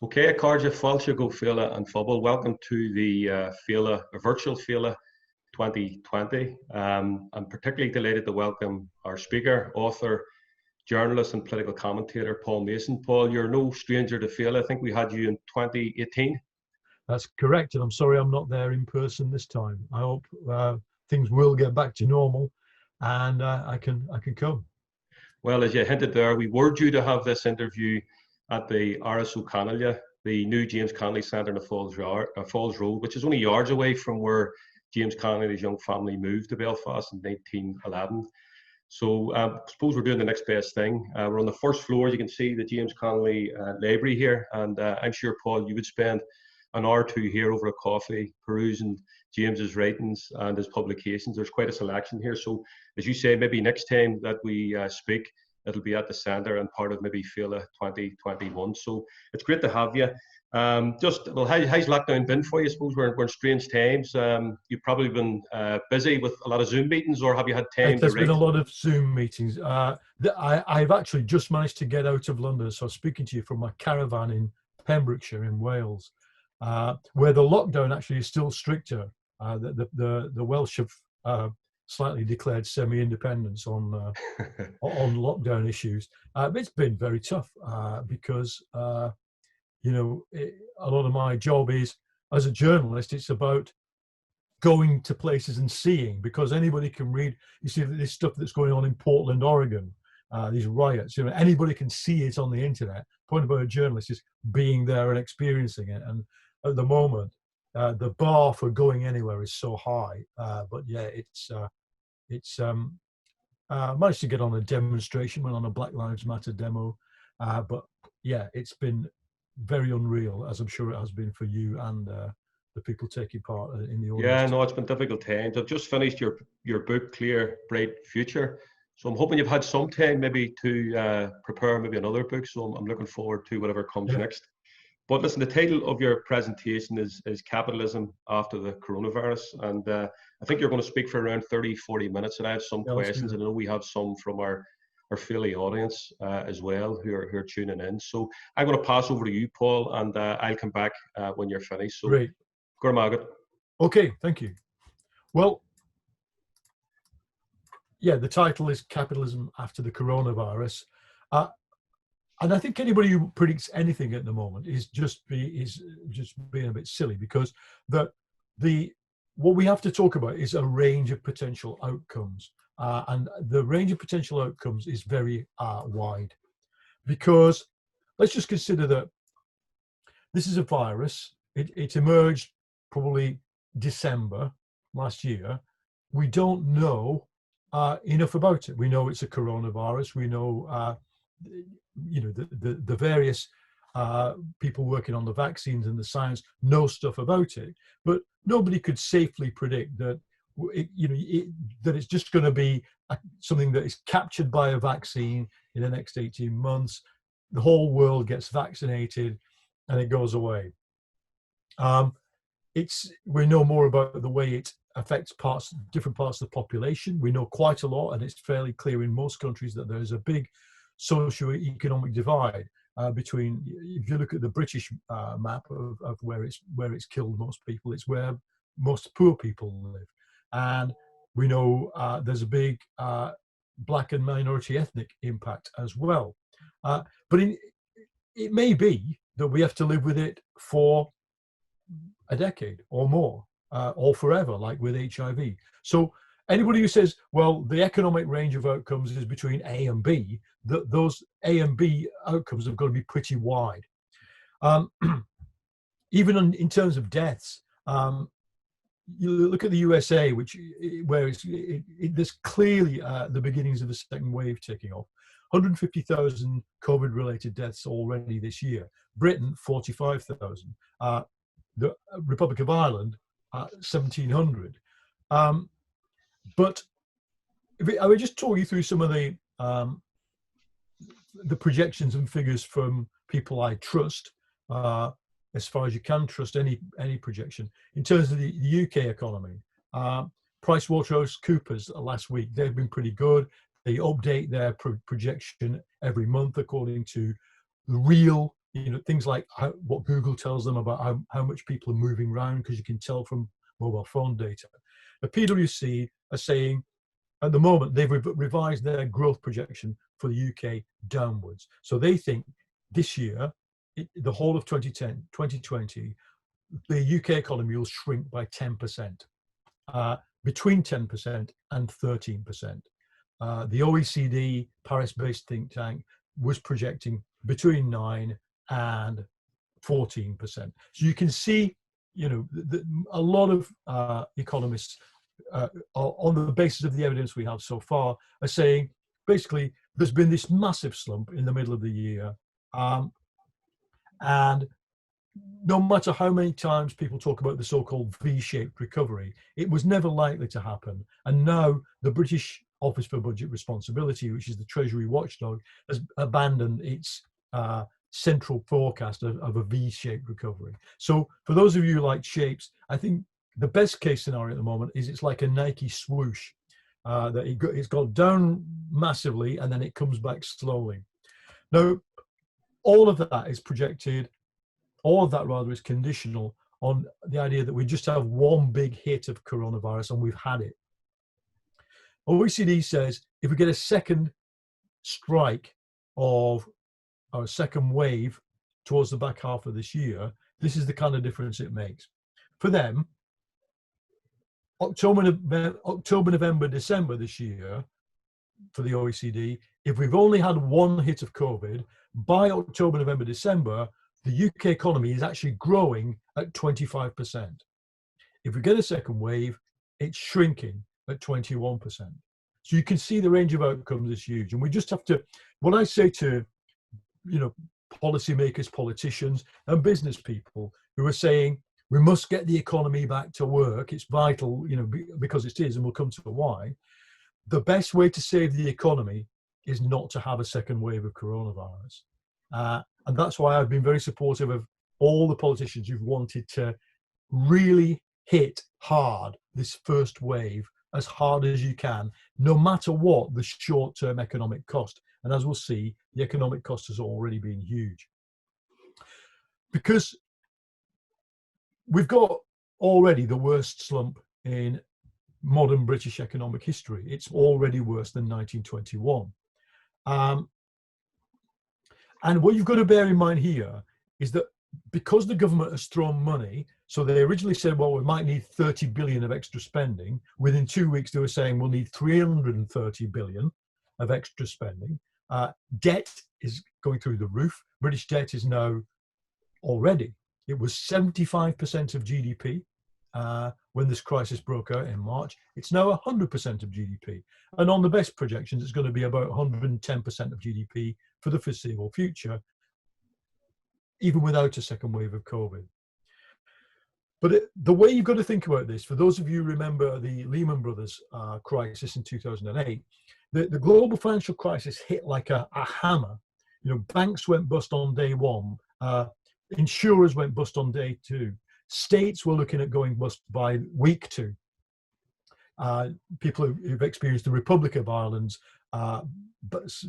Okay, Carja Fáilte go Féile and Phobail. Welcome to the Féile, a virtual Féile 2020. I'm particularly delighted to welcome our speaker, author, journalist and political commentator, Paul Mason. Paul, you're no stranger to Féile. I think we had you in 2018. That's correct, and I'm sorry I'm not there in person this time. I hope things will get back to normal and I can come. Well, as you hinted there, we were due to have this interview at the RSO Canada, the new James Connolly Centre in the Falls Road, which is only yards away from where James Connolly's young family moved to Belfast in 1911. So I suppose we're doing the next best thing. We're on the first floor, as you can see, the James Connolly Library here, and I'm sure, Paul, you would spend an hour or two here over a coffee perusing James's writings and his publications. There's quite a selection here. So as you say, maybe next time that we speak, it'll be at the centre and part of maybe Féile 2021. So it's great to have you. How's lockdown been for you? I suppose we're in strange times. You've probably been busy with a lot of Zoom meetings, or have you had time? There's been a lot of Zoom meetings. I've actually just managed to get out of London, so I'm speaking to you from my caravan in Pembrokeshire in Wales, where the lockdown actually is still stricter. The Welsh have slightly declared semi-independence on lockdown issues. It's been very tough because a lot of my job is, as a journalist, it's about going to places and seeing, because anybody can read. You see this stuff that's going on in Portland, Oregon, these riots. Anybody can see it on the internet. The point about a journalist is being there and experiencing it. And at the moment, the bar for going anywhere is so high. But yeah, it's managed to get on a demonstration, went on a Black Lives Matter demo. But yeah, it's been very unreal, as I'm sure it has been for you and the people taking part in the audience. Yeah, no, it's been difficult times. I've just finished your book, Clear, Bright Future. So I'm hoping you've had some time maybe to prepare maybe another book. So I'm looking forward to whatever comes next. But listen, the title of your presentation is Capitalism After the Coronavirus. And I think you're going to speak for around 30-40 minutes. And I have some questions. And I know we have some from our Féile audience as well who are tuning in. So I'm going to pass over to you, Paul, and I'll come back when you're finished. So, great. Okay, thank you. Well, yeah, the title is Capitalism After the Coronavirus. And I think anybody who predicts anything at the moment is just being a bit silly, because what we have to talk about is a range of potential outcomes, and the range of potential outcomes is very wide. Because let's just consider that this is a virus. It emerged probably December last year. We don't know enough about it. We know it's a coronavirus. We know the various people working on the vaccines and the science know stuff about it, but nobody could safely predict that that it's just going to be something that is captured by a vaccine in the next 18 months. The whole world gets vaccinated and it goes away. We know more about the way it affects different parts of the population. We know quite a lot, and it's fairly clear in most countries that there's a big socio-economic divide between. If you look at the British map of where it's killed most people, it's where most poor people live, and we know there's a big black and minority ethnic impact as well. But it may be that we have to live with it for a decade or more, or forever, like with HIV. So anybody who says, well, the economic range of outcomes is between A and B, those A and B outcomes have got to be pretty wide. Even in terms of deaths, you look at the USA, where there's clearly the beginnings of the second wave taking off. 150,000 COVID-related deaths already this year. Britain, 45,000. The Republic of Ireland, 1,700. But I would just talk you through some of the projections and figures from people I trust, as far as you can trust any projection. In terms of the UK economy, PricewaterhouseCoopers last week, they've been pretty good. They update their projection every month according to the real things like what Google tells them about how much people are moving around, because you can tell from mobile phone data. The PwC are saying at the moment they've revised their growth projection for the UK downwards. So they think this year, the whole of 2020, the UK economy will shrink by 10%, between 10% and 13%. The OECD, Paris-based think tank, was projecting between 9 and 14%. So you can see, a lot of economists, on the basis of the evidence we have so far, are saying basically there's been this massive slump in the middle of the year, and no matter how many times people talk about the so-called V-shaped recovery, it was never likely to happen. And now the British Office for Budget Responsibility, which is the Treasury watchdog, has abandoned its central forecast of a V-shaped recovery. So for those of you who like shapes, I think the best case scenario at the moment is it's like a Nike swoosh, that it's gone down massively and then it comes back slowly. Now, all of that is projected, all of that rather is conditional on the idea that we just have one big hit of coronavirus and we've had it. OECD says if we get a second strike or a second wave towards the back half of this year, this is the kind of difference it makes. For them, October, November, December this year, for the OECD, if we've only had one hit of COVID, by October, November, December, the UK economy is actually growing at 25%. If we get a second wave, it's shrinking at 21%. So you can see the range of outcomes is huge. And we just have to, what I say to, policymakers, politicians, and business people who are saying, we must get the economy back to work, it's vital, because it is, and we'll come to why. The best way to save the economy is not to have a second wave of coronavirus. And that's why I've been very supportive of all the politicians who've wanted to really hit hard this first wave, as hard as you can, no matter what the short-term economic cost. And as we'll see, the economic cost has already been huge. Because we've got already the worst slump in modern British economic history. It's already worse than 1921. And what you've got to bear in mind here is that because the government has thrown money, so they originally said, well, we might need 30 billion of extra spending. Within 2 weeks, they were saying we'll need 330 billion of extra spending. Debt is going through the roof. British debt is now already, it was 75% of GDP when this crisis broke out in March. It's now 100% of GDP. And on the best projections, it's going to be about 110% of GDP for the foreseeable future, even without a second wave of COVID. But the way you've got to think about this, for those of you who remember the Lehman Brothers crisis in 2008, the global financial crisis hit like a hammer. Banks went bust on day one. Insurers went bust on day two. States were looking at going bust by week two. People who've experienced the Republic of Ireland's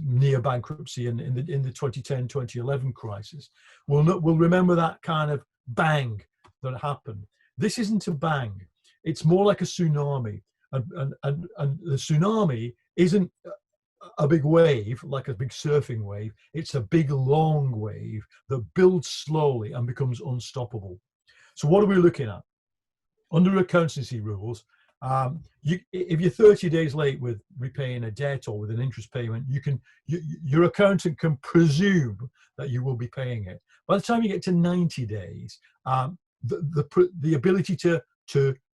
near bankruptcy in the 2010-2011 crisis will remember that kind of bang that happened. This isn't a bang. It's more like a tsunami. And the tsunami isn't a big wave, like a big surfing wave. It's a big, long wave that builds slowly and becomes unstoppable. So what are we looking at? Under accountancy rules, if you're 30 days late with repaying a debt or with an interest payment, your accountant can presume that you will be paying it. By the time you get to 90 days, the ability to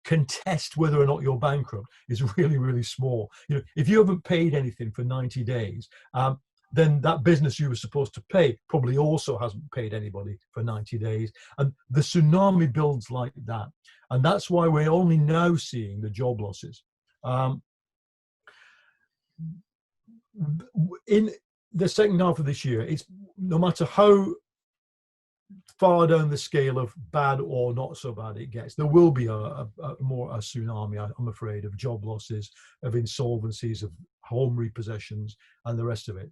contest whether or not you're bankrupt is really, really small. If you haven't paid anything for 90 days, then that business you were supposed to pay probably also hasn't paid anybody for 90 days. And the tsunami builds like that. And that's why we're only now seeing the job losses. In the second half of this year, it's no matter how far down the scale of bad or not so bad it gets, there will be a tsunami, I'm afraid, of job losses, of insolvencies, of home repossessions, and the rest of it.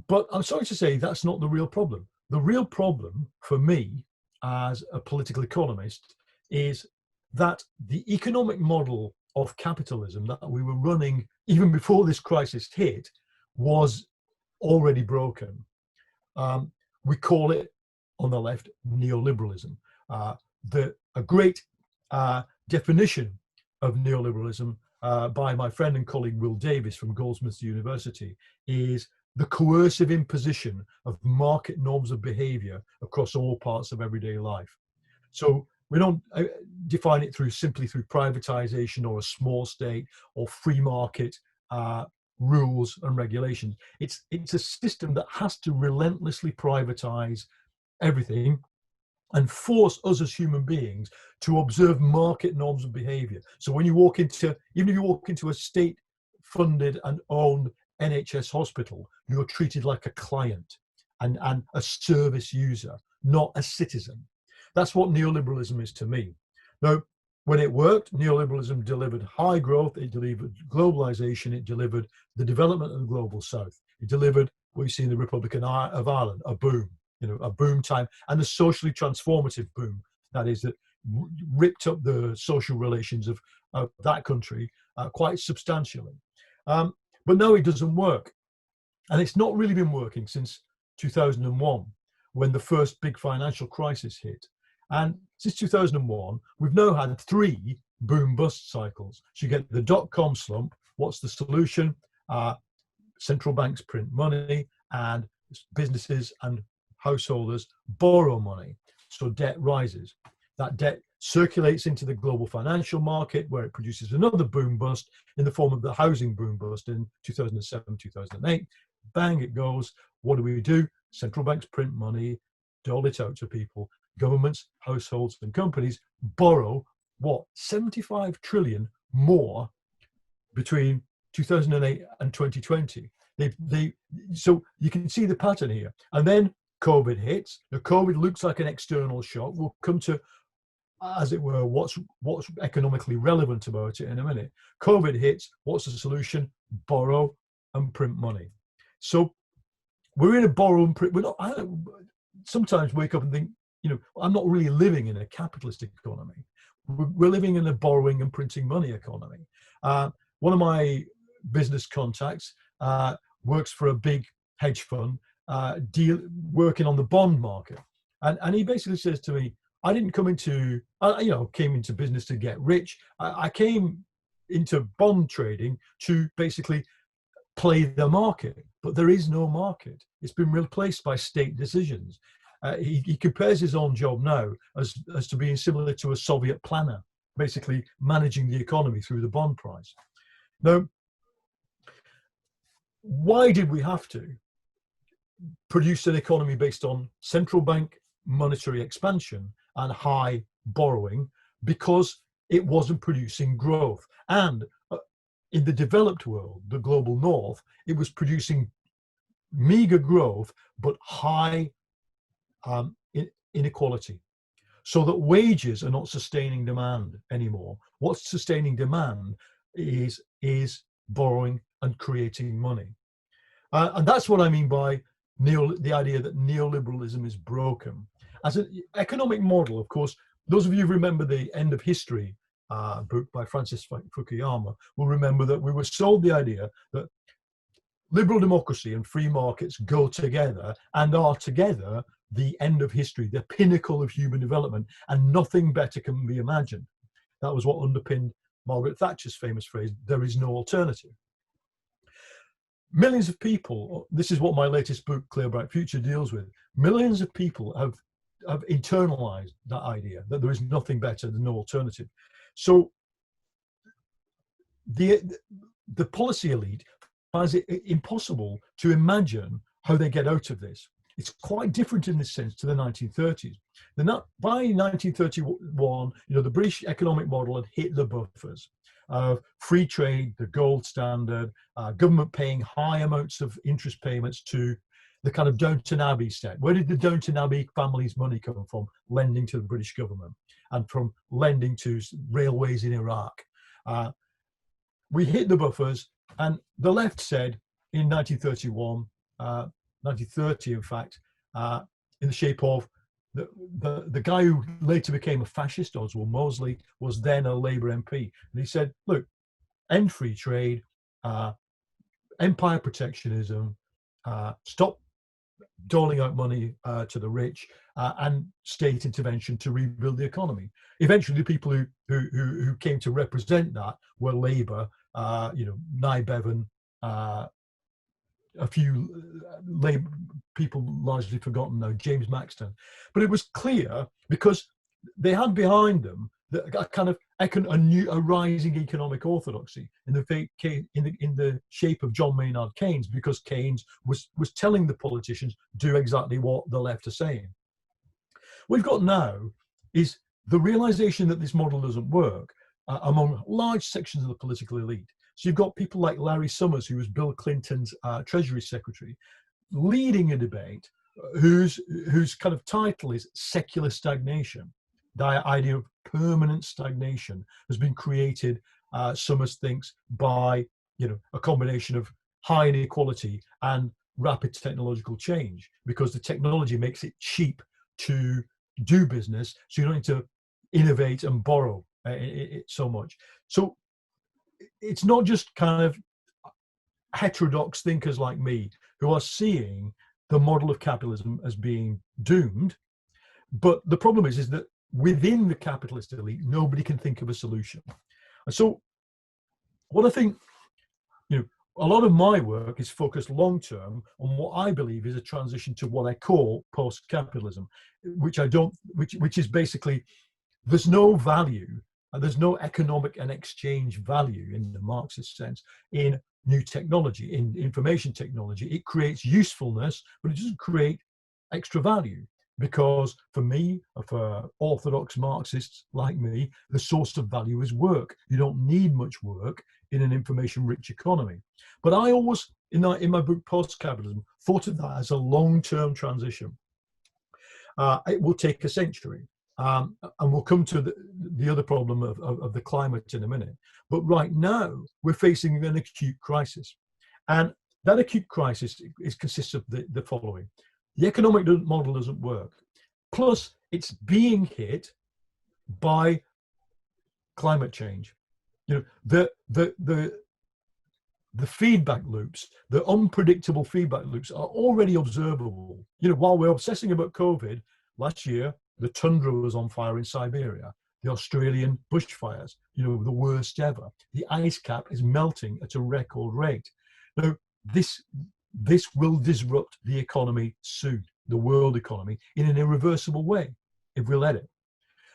But I'm sorry to say that's not the real problem. The real problem for me as a political economist is that the economic model of capitalism that we were running even before this crisis hit was already broken. We call it on the left neoliberalism. A great definition of neoliberalism by my friend and colleague Will Davis from Goldsmiths University is the coercive imposition of market norms of behavior across all parts of everyday life. So we don't define it simply through privatization or a small state or free market rules and regulations. It's a system that has to relentlessly privatize everything and force us as human beings to observe market norms of behavior. So when you walk into, even if you walk into a state-funded and owned NHS hospital, you're treated like a client and a service user, not a citizen. That's what neoliberalism is to me. Now, when it worked, neoliberalism delivered high growth, it delivered globalization, it delivered the development of the global south. It delivered what you see in the Republic of Ireland, a boom, a boom time, and a socially transformative boom. That is, that ripped up the social relations of that country quite substantially. But no, it doesn't work. And it's not really been working since 2001, when the first big financial crisis hit. And since 2001, we've now had 3 boom-bust cycles. So you get the dot-com slump. What's the solution? Central banks print money, and businesses and householders borrow money. So debt rises. That debt circulates into the global financial market, where it produces another boom-bust in the form of the housing boom-bust in 2007, 2008. Bang, it goes. What do? Central banks print money, dole it out to people. Governments, households, and companies borrow, 75 trillion more between 2008 and 2020. So you can see the pattern here. And then COVID hits. Now, COVID looks like an external shock. We'll come to, as it were, what's economically relevant about it in a minute. COVID hits. What's the solution? Borrow and print money. So we're in a borrow and print. I sometimes wake up and think, I'm not really living in a capitalist economy. We're living in a borrowing and printing money economy. One of my business contacts works for a big hedge fund, working on the bond market. And he basically says to me, I didn't come into, came into business to get rich. I came into bond trading to basically play the market, but there is no market. It's been replaced by state decisions. He compares his own job now as to being similar to a Soviet planner, basically managing the economy through the bond price. Now, why did we have to produce an economy based on central bank monetary expansion and high borrowing? Because it wasn't producing growth. And in the developed world, the global north, it was producing meager growth, but high inequality, so that wages are not sustaining demand anymore. What's sustaining demand is borrowing and creating money. And that's what I mean by the idea that neoliberalism is broken. As an economic model, of course, those of you who remember the End of History book by Francis Fukuyama will remember that we were sold the idea that liberal democracy and free markets go together and are together the end of history, the pinnacle of human development, and nothing better can be imagined. That was what underpinned Margaret Thatcher's famous phrase, there is no alternative. Millions of people, this is what my latest book, Clear Bright Future, deals with. Millions of people have internalized that idea, that there is nothing better than no alternative. So the policy elite finds it impossible to imagine how they get out of this. It's quite different in this sense to the 1930s. By 1931, the British economic model had hit the buffers. Free trade, the gold standard, government paying high amounts of interest payments to the kind of Downton Abbey set. Where did the Downton Abbey family's money come from? Lending to the British government and from lending to railways in Iraq. We hit the buffers, and the left said in 1931, 1930, in fact, in the shape of the guy who later became a fascist, Oswald Mosley, was then a Labour MP. And he said, look, end free trade, empire protectionism, stop doling out money to the rich, and state intervention to rebuild the economy. Eventually, the people who came to represent that were Labour, Nye Bevan, a few Labour people largely forgotten now, James Maxton. But it was clear because they had behind them a kind of a rising economic orthodoxy in the shape of John Maynard Keynes, because Keynes was telling the politicians do exactly what the left are saying. What we've got now is the realization that this model doesn't work among large sections of the political elite. So you've got people like Larry Summers, who was Bill Clinton's Treasury Secretary, leading a debate whose kind of title is secular stagnation. The idea of permanent stagnation has been created, Summers thinks, by a combination of high inequality and rapid technological change, because the technology makes it cheap to do business, so you don't need to innovate and borrow it so much. So it's not just kind of heterodox thinkers like me who are seeing the model of capitalism as being doomed, but the problem is that within the capitalist elite, nobody can think of a solution. And so what I think, a lot of my work is focused long-term on what I believe is a transition to what I call post-capitalism, which is basically, there's no value, and there's no economic and exchange value in the Marxist sense in new technology, in information technology. It creates usefulness, but it doesn't create extra value. Because for me, for orthodox Marxists like me, the source of value is work. You don't need much work in an information-rich economy. But I always, in my book Post-Capitalism, thought of that as a long-term transition. It will take a century. And we'll come to the other problem of the climate in a minute. But right now, we're facing an acute crisis. And that acute crisis consists of the following. The economic model doesn't work. Plus, it's being hit by climate change. The feedback loops, the unpredictable feedback loops are already observable. While we're obsessing about COVID, last year, the tundra was on fire in Siberia, the Australian bushfires, the worst ever. The ice cap is melting at a record rate. Now, this will disrupt the economy soon, the world economy, in an irreversible way, if we let it.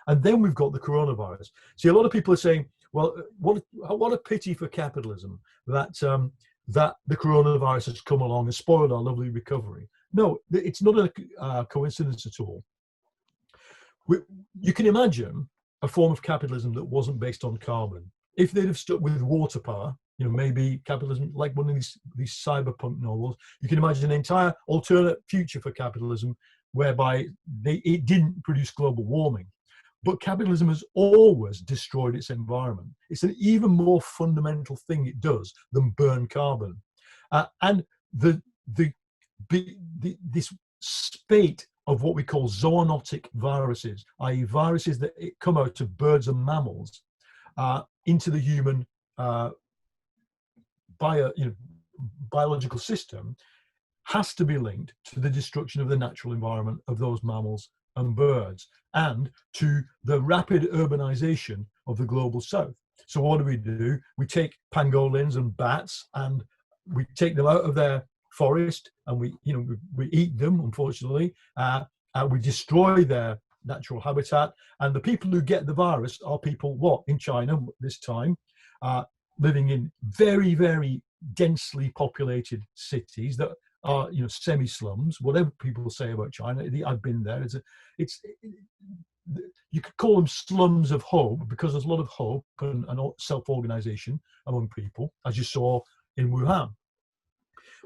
And then we've got the coronavirus. See, a lot of people are saying, well, what a pity for capitalism that the coronavirus has come along and spoiled our lovely recovery. No, it's not a coincidence at all. You can imagine a form of capitalism that wasn't based on carbon. If they'd have stuck with water power, maybe capitalism, like one of these cyberpunk novels, you can imagine an entire alternate future for capitalism whereby it didn't produce global warming. But capitalism has always destroyed its environment. It's an even more fundamental thing it does than burn carbon. And this spate of what we call zoonotic viruses, i.e. viruses that come out of birds and mammals into the human biological system, has to be linked to the destruction of the natural environment of those mammals and birds, and to the rapid urbanization of the global south. So what do? We take pangolins and bats and we take them out of their forest and we eat them, unfortunately. We destroy their natural habitat, and the people who get the virus are people, in China this time, living in very, very densely populated cities that are, semi-slums. Whatever people say about China, I've been there. You could call them slums of hope, because there's a lot of hope and self-organization among people, as you saw in Wuhan.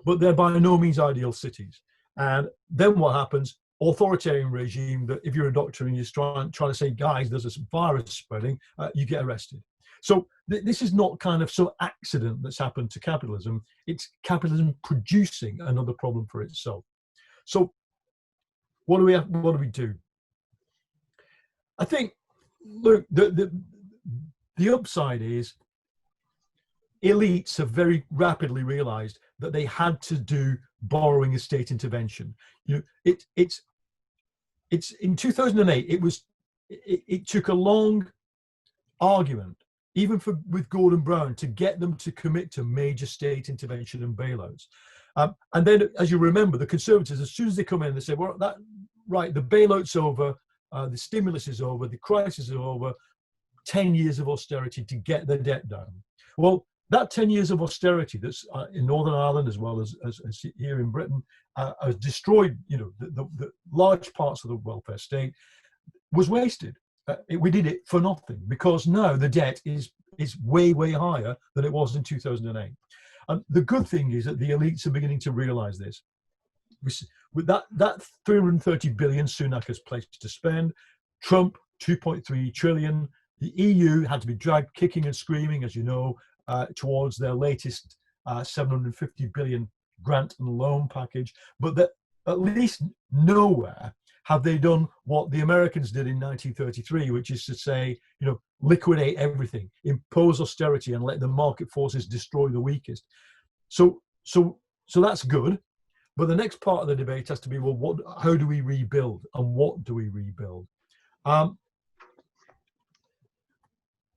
But they're by no means ideal cities. And then what happens? Authoritarian regime that if you're a doctor and you're trying to say, guys, there's a virus spreading, you get arrested. So this is not kind of some accident that's happened to capitalism. It's capitalism producing another problem for itself. So what do we do? I think, look, the upside is elites have very rapidly realized that they had to do borrowing as state intervention. It's in 2008, it took a long argument, even with Gordon Brown, to get them to commit to major state intervention and bailouts. And then, as you remember, the Conservatives, as soon as they come in, they say, well, the bailout's over, the stimulus is over, the crisis is over, 10 years of austerity to get the debt down. Well, that 10 years of austerity that's in Northern Ireland as well as here in Britain has destroyed, the large parts of the welfare state, was wasted. We did it for nothing, because now the debt is way, way higher than it was in 2008. And the good thing is that the elites are beginning to realize this. With that 330 billion Sunak has pledged to spend, Trump 2.3 trillion, the EU had to be dragged kicking and screaming, as you know, towards their latest 750 billion grant and loan package, but that at least nowhere have they done what the Americans did in 1933, which is to say, liquidate everything, impose austerity, and let the market forces destroy the weakest. So that's good. But the next part of the debate has to be, well, how do we rebuild, and what do we rebuild?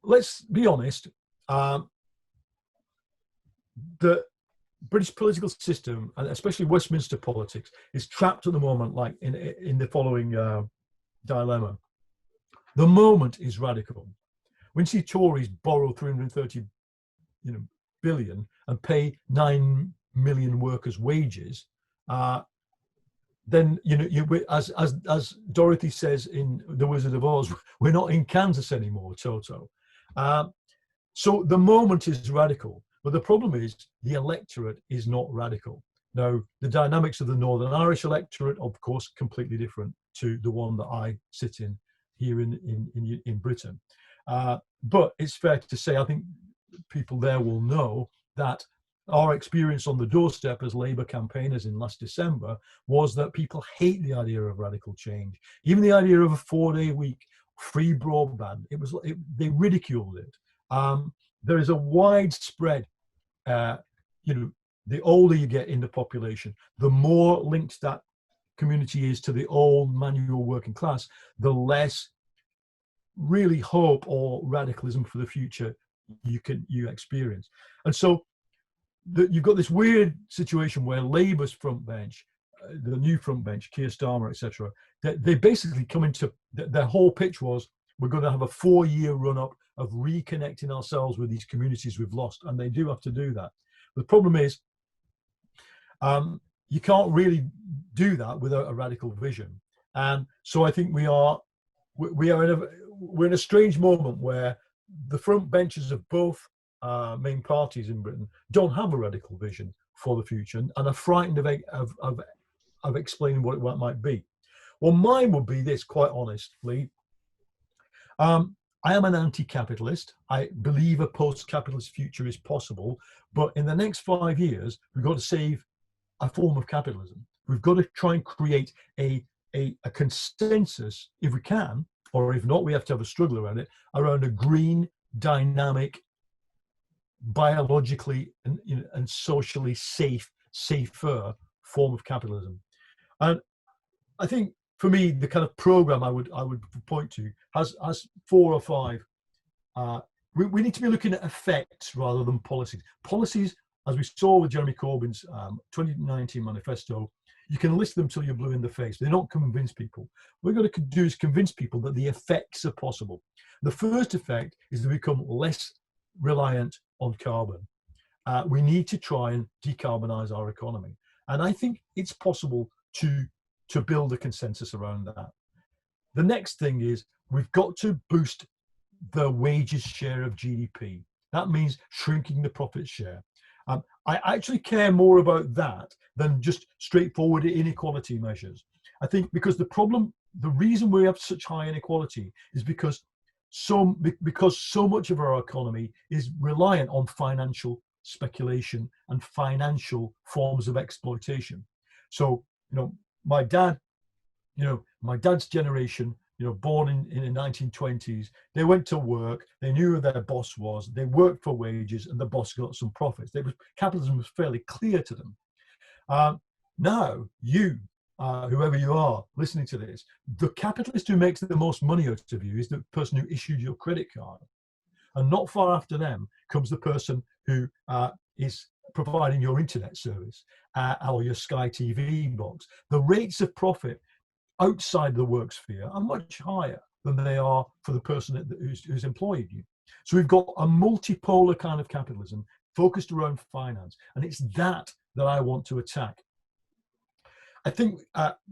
Let's be honest. The British political system, and especially Westminster politics, is trapped at the moment, like in the following dilemma. The moment is radical. When you see Tories borrow 330 billion and pay 9 million workers' wages, then as Dorothy says in The Wizard of Oz, we're not in Kansas anymore, Toto. So the moment is radical. But the problem is the electorate is not radical. Now, the dynamics of the Northern Irish electorate, of course, completely different to the one that I sit in here in Britain. But it's fair to say, I think people there will know that our experience on the doorstep as Labour campaigners in last December was that people hate the idea of radical change. Even the idea of a 4-day week, free broadband, they ridiculed it. There is a widespread, the older you get in the population, the more linked that community is to the old manual working class, the less really hope or radicalism for the future you experience. And so you've got this weird situation where Labour's front bench, the new front bench, Keir Starmer, etc., they basically come into, their whole pitch was, we're going to have a 4-year run-up of reconnecting ourselves with these communities we've lost, and they do have to do that. The problem is, you can't really do that without a radical vision, and so I think we're in a strange moment where the front benches of both main parties in Britain don't have a radical vision for the future, and are frightened of explaining what it might be. Well, mine would be this, quite honestly. I am an anti-capitalist. I believe a post-capitalist future is possible, but in the next 5 years, we've got to save a form of capitalism. We've got to try and create a consensus, if we can, or if not, we have to have a struggle around it, around a green, dynamic, biologically and socially safer form of capitalism. And I think, for me, the kind of program I would point to has 4 or 5. We need to be looking at effects rather than policies. Policies, as we saw with Jeremy Corbyn's 2019 manifesto, you can list them till you're blue in the face. They don't convince people. What we've got to do is convince people that the effects are possible. The first effect is to become less reliant on carbon. We need to try and decarbonize our economy. And I think it's possible to build a consensus around that. The next thing is we've got to boost the wages share of GDP. That means shrinking the profit share. I actually care more about that than just straightforward inequality measures. I think because the reason we have such high inequality is because so much of our economy is reliant on financial speculation and financial forms of exploitation. So, my dad, my dad's generation, born in the 1920s, they went to work, they knew who their boss was, they worked for wages, and the boss got some profits. Capitalism was fairly clear to them. Now, you, whoever you are listening to this, the capitalist who makes the most money out of you is the person who issued your credit card. And not far after them comes the person who is providing your internet service or your Sky TV box. The rates of profit outside the work sphere are much higher than they are for the person who's employed you. So we've got a multipolar kind of capitalism focused around finance, and it's that I want to attack. I think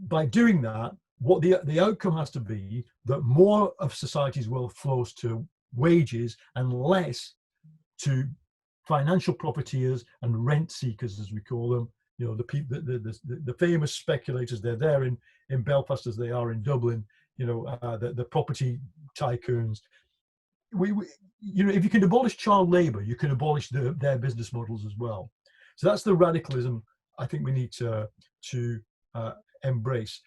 by doing that, what the outcome has to be that more of society's wealth flows to wages and less to financial profiteers and rent seekers, as we call them. The famous speculators. They're there in Belfast as they are in Dublin. The property tycoons. If you can abolish child labour, you can abolish their business models as well. So that's the radicalism I think we need to embrace.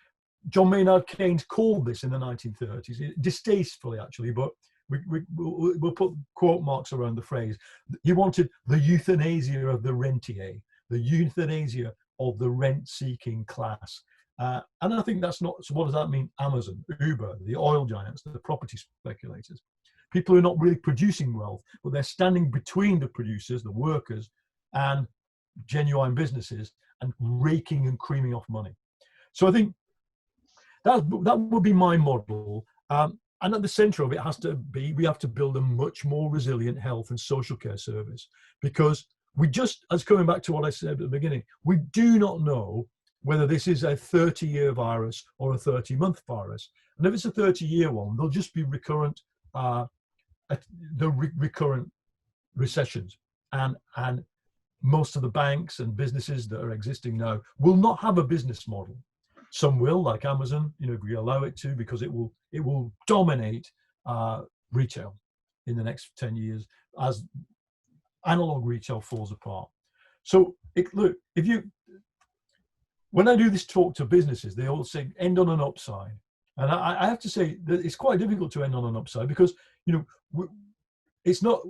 John Maynard Keynes called this in the 1930s, distastefully actually, but we'll put quote marks around the phrase. He wanted the euthanasia of the rentier, the euthanasia of the rent-seeking class. And I think that's not, so what does that mean? Amazon, Uber, the oil giants, the property speculators, people who are not really producing wealth, but they're standing between the producers, the workers, and genuine businesses, and raking and creaming off money. So I think that would be my model. And at the center of it has to be, we have to build a much more resilient health and social care service, because we just, as coming back to what I said at the beginning, we do not know whether this is a 30-year virus or a 30-month virus. And if it's a 30-year one, there'll just be recurrent, recurrent recessions. And most of the banks and businesses that are existing now will not have a business model. Some will, like Amazon, if we allow it to, because it will dominate retail in the next 10 years as analog retail falls apart. So look, when I do this talk to businesses, they all say end on an upside, and I have to say that it's quite difficult to end on an upside, because it's not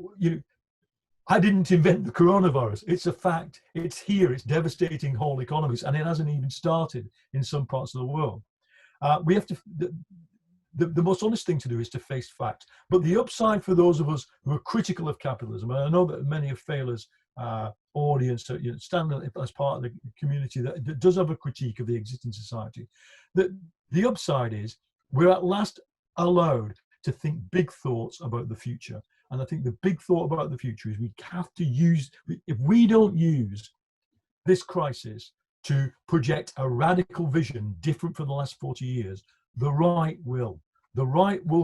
I didn't invent the coronavirus. It's a fact. It's here. It's devastating whole economies, and it hasn't even started in some parts of the world. We have to. The most honest thing to do is to face facts. But the upside for those of us who are critical of capitalism, and I know that many of Féile's audience stand as part of the community that does have a critique of the existing society, the upside is we're at last allowed to think big thoughts about the future. And I think the big thought about the future is we have to use, if we don't use this crisis to project a radical vision different from the last 40 years, the right will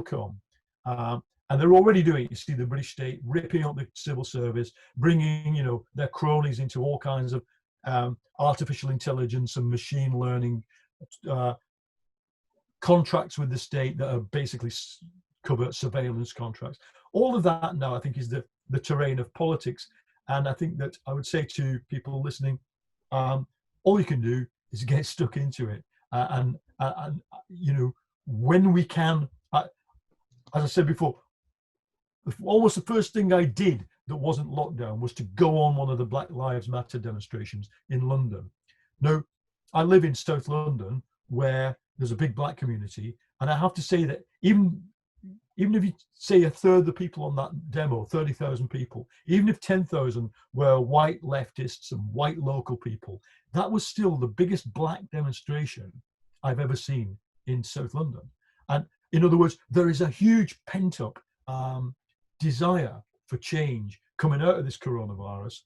come. And they're already doing it. You see the British state ripping up the civil service, bringing their cronies into all kinds of artificial intelligence and machine learning contracts with the state that are basically covert surveillance contracts. All of that now, I think, is the terrain of politics. And I think that I would say to people listening, all you can do is get stuck into it. And when we can, as I said before, almost the first thing I did that wasn't lockdown was to go on one of the Black Lives Matter demonstrations in London. Now, I live in South London, where there's a big black community. And I have to say that even if you say a third of the people on that demo, 30,000 people, even if 10,000 were white leftists and white local people, that was still the biggest black demonstration I've ever seen in South London. And in other words, there is a huge pent-up desire for change coming out of this coronavirus.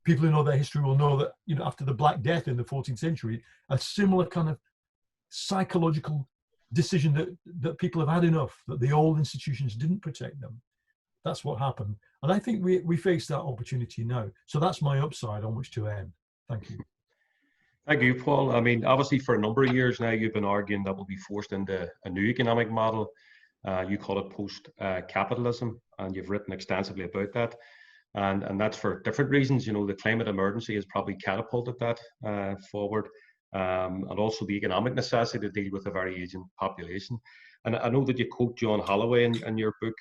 People who know their history will know that, after the Black Death in the 14th century, a similar kind of psychological decision that people have had enough, that the old institutions didn't protect them. That's what happened. And I think we face that opportunity now. So that's my upside on which to end. Thank you. Thank you, Paul. I mean, obviously for a number of years now, you've been arguing that we'll be forced into a new economic model. You call it post-capitalism, and you've written extensively about that. And that's for different reasons. The climate emergency has probably catapulted that forward. and also the economic necessity to deal with a very aging population. And I know that you quote John Holloway in your book,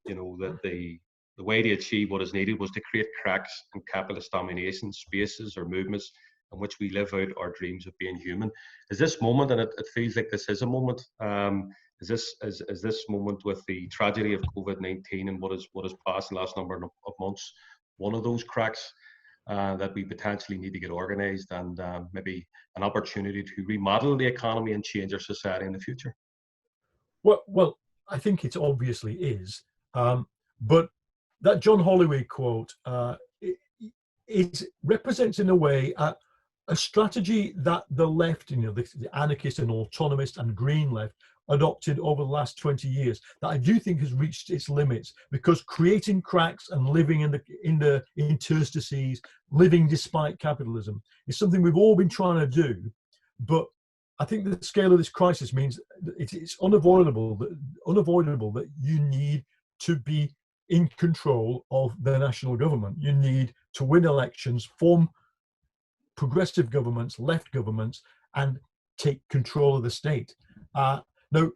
you know, that the way to achieve what is needed was to create cracks in capitalist domination, spaces or movements in which we live out our dreams of being human. Is this moment, and it feels like this is a moment, is this moment with the tragedy of COVID-19 and what has passed in the last number of months, one of those cracks that we potentially need to get organised, and maybe an opportunity to remodel the economy and change our society in the future? Well, I think it obviously is, but that John Holloway quote it represents in a way a strategy that the left, you know, the anarchist and autonomist and green left adopted over the last 20 years, that I do think has reached its limits, because creating cracks and living in the interstices, living despite capitalism, is something we've all been trying to do. But I think the scale of this crisis means it's unavoidable that you need to be in control of the national government. You need to win elections, form progressive governments, left governments, and take control of the state. Now,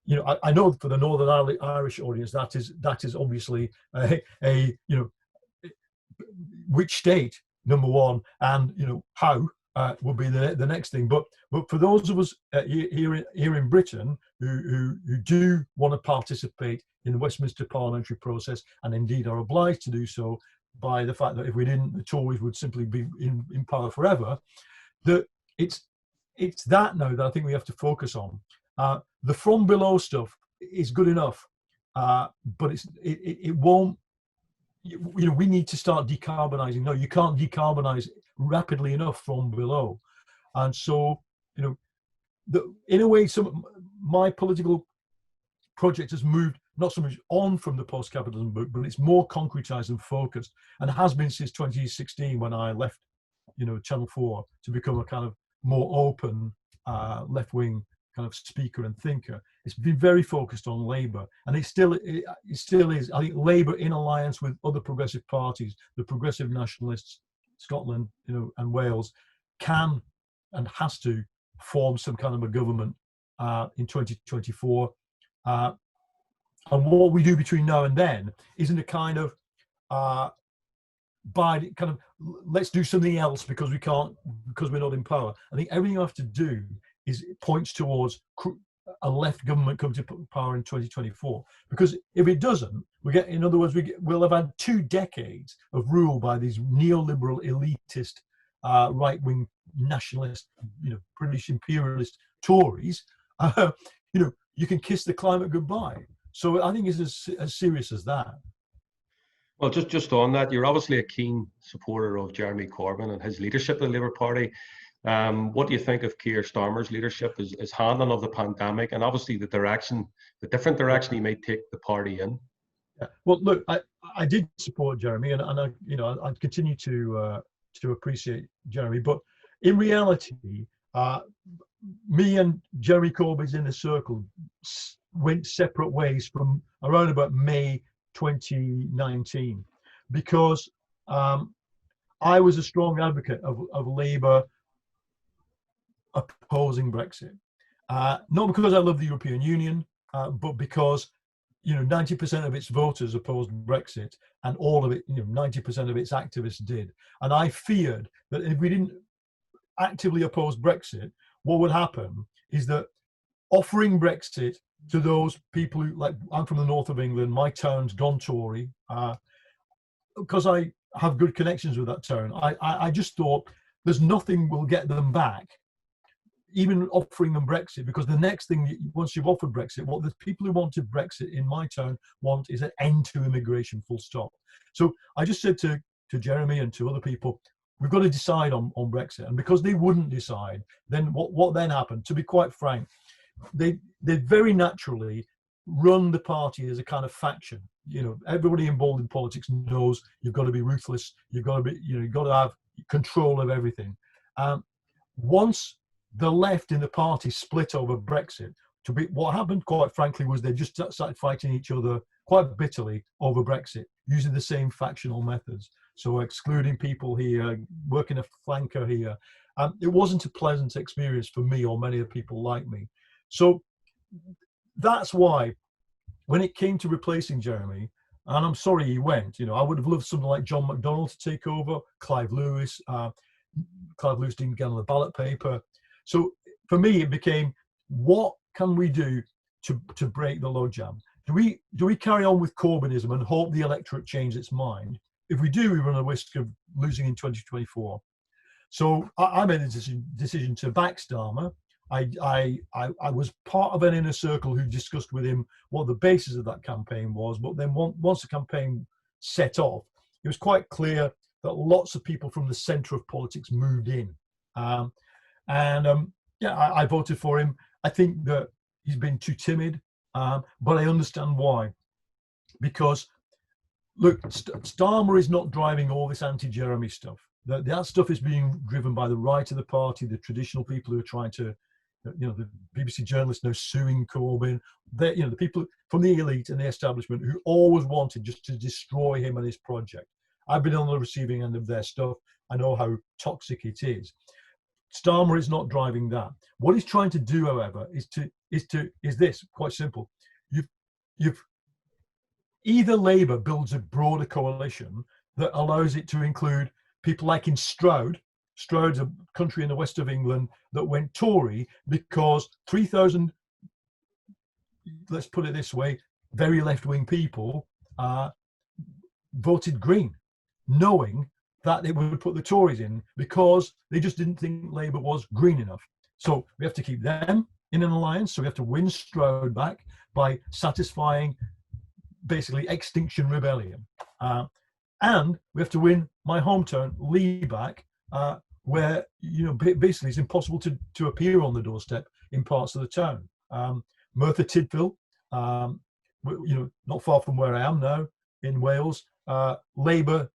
you know, I know for the Northern Irish audience that is obviously a you know, which state, number one, and you know how will be the next thing. But for those of us here in Britain who do want to participate in the Westminster parliamentary process, and indeed are obliged to do so by the fact that if we didn't, the Tories would simply be in power forever, that it's that now that I think we have to focus on. The from below stuff is good enough, but it won't. You know, we need to start decarbonising. No, you can't decarbonise rapidly enough from below, and so you know, in a way, my political project has moved not so much on from the post-capitalism book, but it's more concretized and focused, and has been since 2016 when I left, you know, Channel 4 to become a kind of more open left-wing kind of speaker and thinker. It's been very focused on Labour, and it still is. I think Labour, in alliance with other progressive parties, the Progressive Nationalists, Scotland, you know, and Wales, can and has to form some kind of a government in 2024. And what we do between now and then isn't a kind of let's do something else because we're not in power. I think everything you have to do is points towards a left government coming to power in 2024. Because if it doesn't, we'll have had 2 decades of rule by these neoliberal, elitist, right-wing nationalist, you know, British imperialist Tories. You know, you can kiss the climate goodbye. So I think it's as serious as that. Well, just on that, you're obviously a keen supporter of Jeremy Corbyn and his leadership of the Labour Party. What do you think of Keir Starmer's leadership, his handling of the pandemic, and obviously the different direction he may take the party in? Yeah. Well, look, I did support Jeremy, and I, you know, I'd continue to appreciate Jeremy, but in reality, me and Jeremy Corbyn's inner circle went separate ways from around about May 2019, because I was a strong advocate of Labour opposing Brexit, not because I love the European Union, but because, you know, 90% of its voters opposed Brexit, and all of it, you know, 90% of its activists did. And I feared that if we didn't actively oppose Brexit, what would happen is that offering Brexit to those people who, like, I'm from the north of England, my town's gone Tory, because I have good connections with that town. I just thought there's nothing will get them back, even offering them Brexit, because the next thing, once you've offered Brexit, what the people who wanted Brexit in my town want is an end to immigration, full stop. So I just said to Jeremy and to other people, we've got to decide on Brexit. And because they wouldn't decide, then what then happened? To be quite frank, they very naturally run the party as a kind of faction. You know, everybody involved in politics knows you've got to be ruthless. You've got to be, you know, you've got to have control of everything. Once the left in the party split over Brexit, what happened, quite frankly, was they just started fighting each other quite bitterly over Brexit, using the same factional methods. So excluding people here, working a flanker here. It wasn't a pleasant experience for me or many of the people like me. So that's why when it came to replacing Jeremy, and I'm sorry he went, you know, I would have loved someone like John McDonnell to take over, Clive Lewis. Clive Lewis didn't get on the ballot paper. So for me, it became, what can we do to break the logjam? Do we carry on with Corbynism and hope the electorate change its mind? If we do, we run a risk of losing in 2024. So I made a decision to back Starmer. I was part of an inner circle who discussed with him what the basis of that campaign was. But then once the campaign set off, it was quite clear that lots of people from the centre of politics moved in. Yeah, I voted for him. I think that he's been too timid, but I understand why. Because, look, Starmer is not driving all this anti-Jeremy stuff. That stuff is being driven by the right of the party, the traditional people who are trying to, you know, the BBC journalists now suing Corbyn. You know, the people from the elite and the establishment who always wanted just to destroy him and his project. I've been on the receiving end of their stuff. I know how toxic it is. Starmer is not driving that. What he's trying to do, however, is this, quite simple. You've either Labour builds a broader coalition that allows it to include people like in Stroud. Stroud's a country in the west of England that went Tory because 3,000, let's put it this way, very left-wing people voted Green, knowing that they would put the Tories in because they just didn't think Labour was green enough. So we have to keep them in an alliance. So we have to win Stroud back by satisfying basically Extinction Rebellion. And we have to win my hometown, Lee, back, where, you know, basically it's impossible to appear on the doorstep in parts of the town. Merthyr Tydfil, you know, not far from where I am now in Wales, Labour,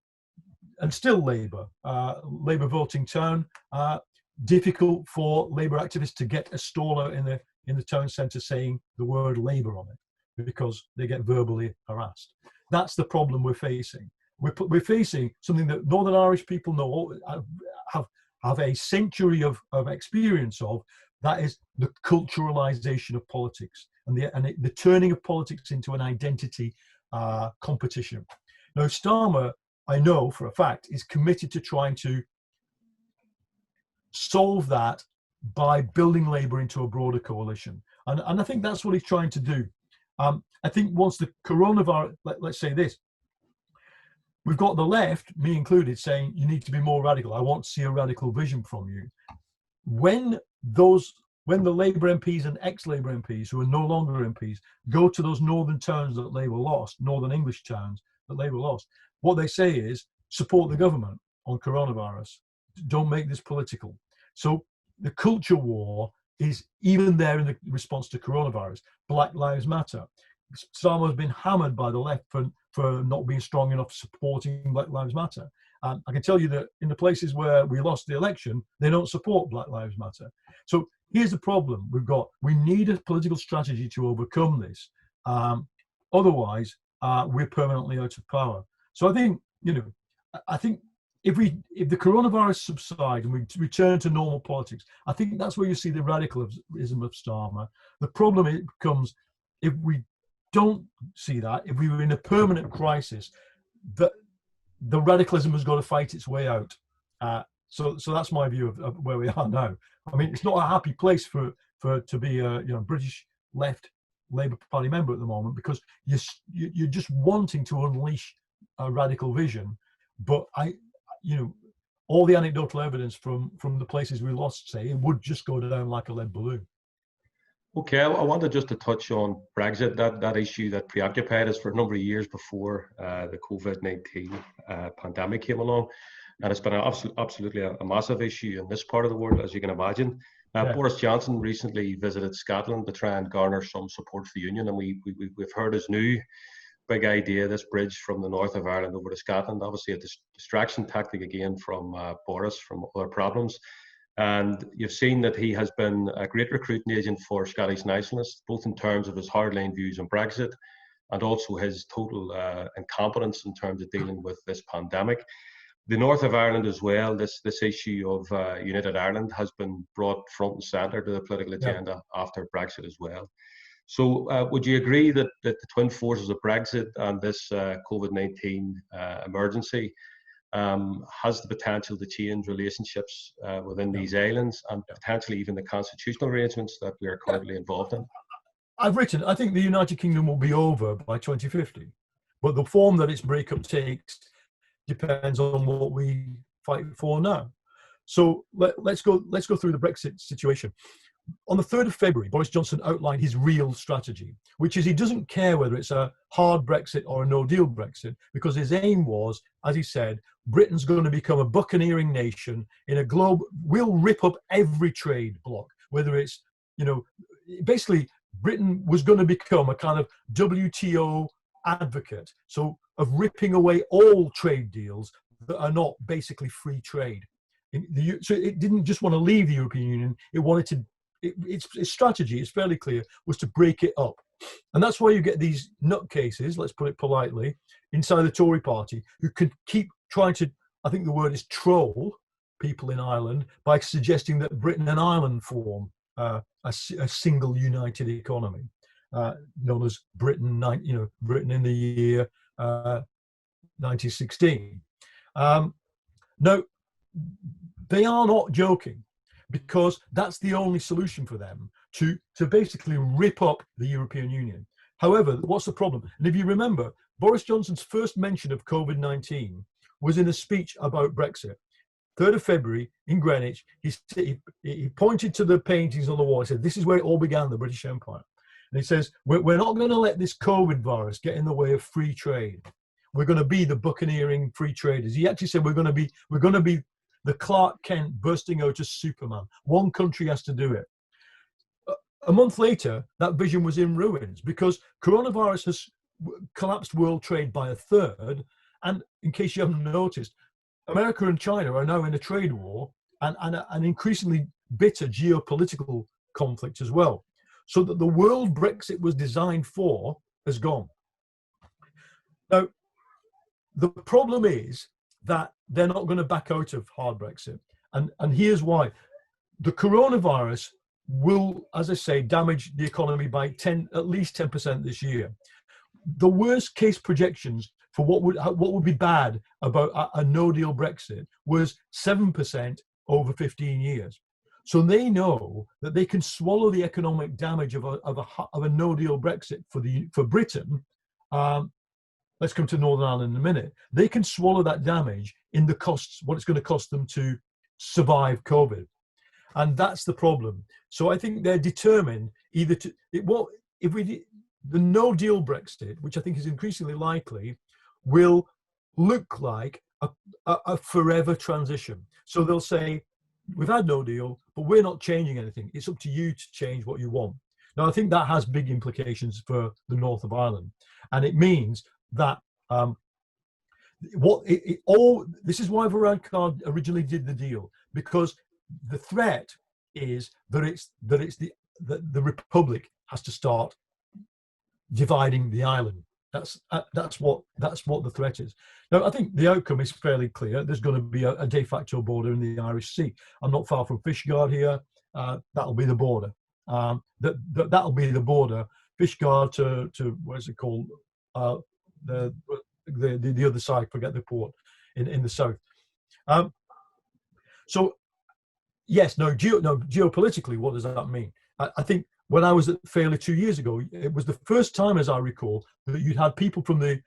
and still Labour voting town. Difficult for Labour activists to get a stall out in the town centre saying the word Labour on it because they get verbally harassed. That's the problem we're facing. We're facing something that Northern Irish people know, have a century of experience of. That is the culturalisation of politics and the turning of politics into an identity competition. Now, Starmer, I know for a fact, is committed to trying to solve that by building Labour into a broader coalition. And I think that's what he's trying to do. I think once the coronavirus, let's say this, we've got the left, me included, saying you need to be more radical. I want to see a radical vision from you. When the Labour MPs and ex-Labour MPs who are no longer MPs go to those northern towns that Labour lost, northern English towns that Labour lost, what they say is support the government on coronavirus. Don't make this political. So the culture war is even there in the response to coronavirus. Black Lives Matter. Starmer has been hammered by the left for not being strong enough supporting Black Lives Matter. I can tell you that in the places where we lost the election, they don't support Black Lives Matter. So here's the problem we've got. We need a political strategy to overcome this. Otherwise, we're permanently out of power. So I think, you know, if the coronavirus subsides and we return to normal politics, I think that's where you see the radicalism of Starmer. The problem becomes if we don't see that, if we were in a permanent crisis, the radicalism has got to fight its way out. So that's my view of where we are now. I mean, it's not a happy place to be a British left Labour Party member at the moment because you're just wanting to unleash a radical vision, but all the anecdotal evidence from the places we lost, say, it would just go down like a lead balloon. Okay, I wanted just to touch on Brexit, that issue that preoccupied us for a number of years before the COVID-19 pandemic came along. And it's been absolutely a massive issue in this part of the world, as you can imagine. Boris Johnson recently visited Scotland to try and garner some support for the Union. And we've heard his new big idea, this bridge from the north of Ireland over to Scotland, obviously a distraction tactic again from Boris, from other problems. And you've seen that he has been a great recruiting agent for Scottish nationalists, both in terms of his hardline views on Brexit and also his total incompetence in terms of dealing with this pandemic. the north of Ireland as well, this issue of United Ireland has been brought front and centre to the political agenda after Brexit as well. So would you agree that the twin forces of Brexit and this COVID-19 emergency has the potential to change relationships within these islands and potentially even the constitutional arrangements that we are currently involved in? I've written, I think the United Kingdom will be over by 2050, but the form that its breakup takes depends on what we fight for now. So let's go through the Brexit situation. On the 3rd of February, Boris Johnson outlined his real strategy, which is he doesn't care whether it's a hard Brexit or a no-deal Brexit, because his aim was, as he said, Britain's going to become a buccaneering nation in a globe. We'll rip up every trade bloc, whether it's, you know, basically Britain was going to become a kind of WTO advocate, so of ripping away all trade deals that are not basically free trade. So it didn't just want to leave the European Union, it wanted to, its strategy, it's fairly clear, was to break it up. And that's why you get these nutcases, let's put it politely, inside the Tory party, who could keep trying to, I think the word is troll people in Ireland by suggesting that Britain and Ireland form a single united economy, known as Britain, Britain in the year 1916. No, they are not joking, because that's the only solution for them to basically rip up the European Union. However, what's the problem? And if you remember, Boris Johnson's first mention of COVID-19 was in a speech about Brexit. 3rd of February in Greenwich, he pointed to the paintings on the wall. He said, this is where it all began, the British Empire. And he says, we're not going to let this COVID virus get in the way of free trade. We're going to be the buccaneering free traders. He actually said, we're going to be the Clark Kent bursting out as Superman. One country has to do it. A month later, that vision was in ruins because coronavirus has collapsed world trade by a third. And in case you haven't noticed, America and China are now in a trade war and an increasingly bitter geopolitical conflict as well. So that the world Brexit was designed for has gone. Now, the problem is that they're not going to back out of hard Brexit. And here's why. The coronavirus will, as I say, damage the economy by at least 10% this year. The worst case projections for what would be bad about a no-deal Brexit was 7% over 15 years. So they know that they can swallow the economic damage of a no-deal Brexit for Britain. Let's come to Northern Ireland in a minute. They can swallow that damage in the costs, what it's going to cost them to survive COVID. And that's the problem. So I think they're determined either to, the no-deal Brexit, which I think is increasingly likely, will look like a forever transition. So they'll say, we've had no deal, but we're not changing anything. It's up to you to change what you want. Now, I think that has big implications for the north of Ireland. And it means that this is why Varadkar originally did the deal, because the threat is that the Republic has to start dividing the island. That's what the threat is. Now, I think the outcome is fairly clear. There's going to be a de facto border in the Irish Sea. I'm not far from Fishguard here. That'll be the border. That'll be the border. Fishguard to what is it called? The other side. Forget the port in the south. So yes, geopolitically, what does that mean? I think when I was at Féile 2 years ago, it was the first time, as I recall, that you'd had people from the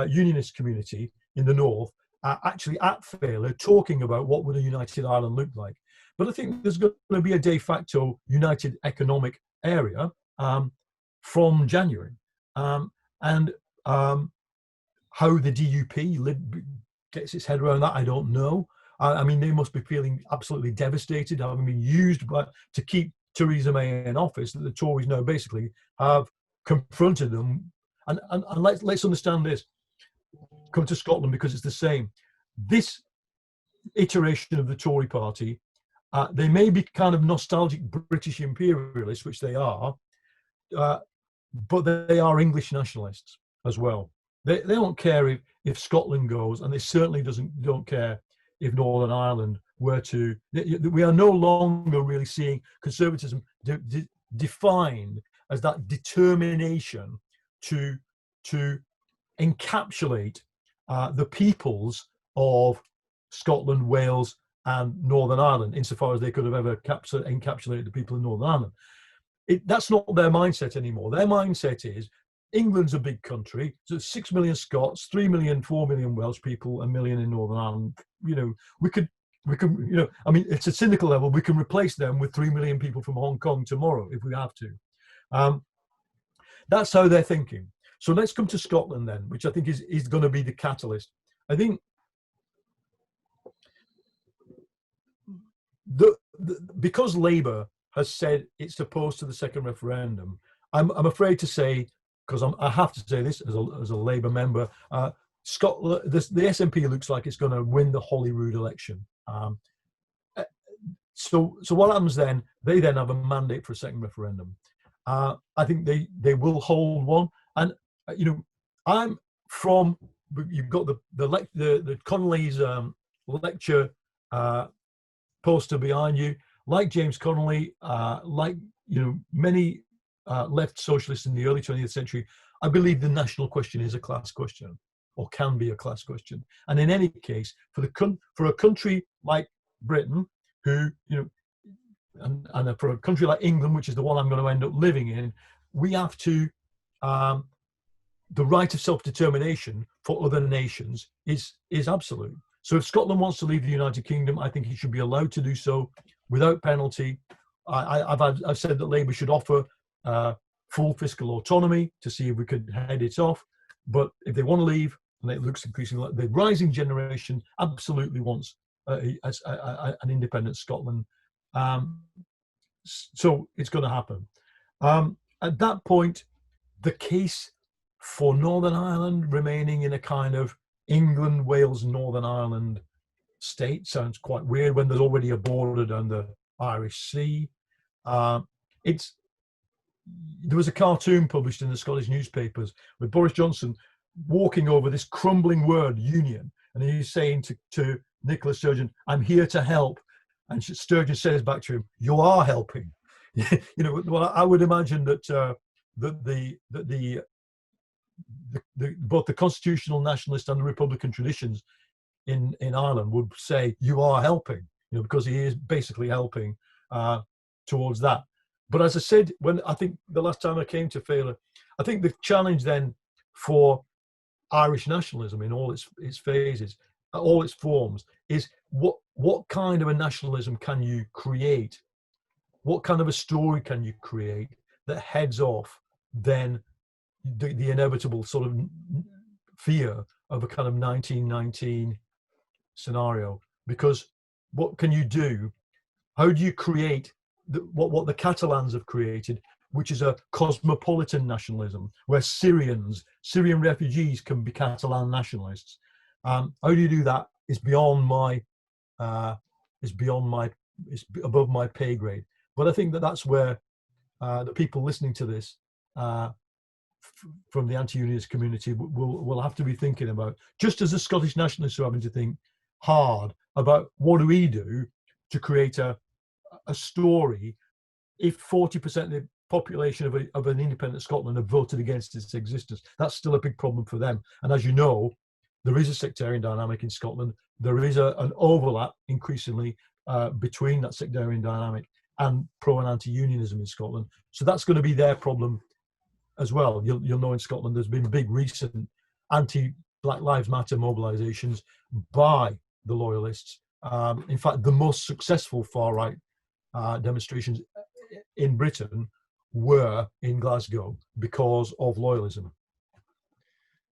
unionist community in the north actually at Féile talking about what would a united Ireland look like. But I think there's going to be a de facto united economic area from January, and how the DUP gets its head around that, I don't know. I mean, they must be feeling absolutely devastated, having been used to keep Theresa May in office, that the Tories now basically have confronted them. And let's understand this. Come to Scotland because it's the same. This iteration of the Tory party, they may be kind of nostalgic British imperialists, which they are, but they are English nationalists as well. They don't care if Scotland goes, and they certainly don't care if Northern Ireland were to. We are no longer really seeing conservatism defined as that determination to encapsulate the peoples of Scotland, Wales, and Northern Ireland, insofar as they could have ever encapsulated the people of Northern Ireland. That's not their mindset anymore. Their mindset is England's a big country, so 6 million Scots, 3 million, 4 million Welsh people, 1 million in Northern Ireland. We could, I mean, it's a cynical level. We can replace them with 3 million people from Hong Kong tomorrow if we have to. That's how they're thinking. So let's come to Scotland then, which I think is going to be the catalyst. I think because Labour has said it's opposed to the second referendum, I'm afraid to say, because I have to say this as a Labour member, Scotland, the SNP looks like it's going to win the Holyrood election. So what happens then? They then have a mandate for a second referendum. I think they will hold one, and I'm from. You've got the Connolly's lecture poster behind you. Like James Connolly, like many left socialists in the early 20th century, I believe the national question is a class question, or can be a class question. And in any case, for a country like Britain, who and for a country like England, which is the one I'm going to end up living in, we have to. The right of self-determination for other nations is absolute. So if Scotland wants to leave the United Kingdom, I think it should be allowed to do so without penalty. I've said that Labour should offer full fiscal autonomy to see if we could head it off. But if they want to leave, and it looks increasingly like the rising generation absolutely wants an independent Scotland. So it's going to happen. At that point, the case for Northern Ireland remaining in a kind of England, Wales, Northern Ireland state sounds quite weird when there's already a border down the Irish Sea. There was a cartoon published in the Scottish newspapers with Boris Johnson walking over this crumbling word, union, and he's saying to Nicola Sturgeon, "I'm here to help," and Sturgeon says back to him, "You are helping." Well, I would imagine that both the constitutional nationalist and the Republican traditions in Ireland would say you are helping, because he is basically helping towards that. But as I said, when I think the last time I came to Féile, I think the challenge then for Irish nationalism in all its phases, all its forms, is what kind of a nationalism can you create? What kind of a story can you create that heads off then the inevitable sort of fear of a kind of 1919 scenario? Because what can you do? How do you create what the Catalans have created, which is a cosmopolitan nationalism where Syrian refugees can be Catalan nationalists? How do you do that? Is above my pay grade. But I think that's where the people listening to this from the anti-unionist community will have to be thinking about, just as the Scottish nationalists are having to think hard about what do we do to create a story if 40% of the population of an independent Scotland have voted against its existence. That's still a big problem for them. And as you know, there is a sectarian dynamic in Scotland. There is an overlap increasingly between that sectarian dynamic and pro and anti-unionism in Scotland. So that's going to be their problem as well. You'll know in Scotland there's been big recent anti-Black Lives Matter mobilisations by the Loyalists. In fact, the most successful far-right demonstrations in Britain were in Glasgow because of loyalism.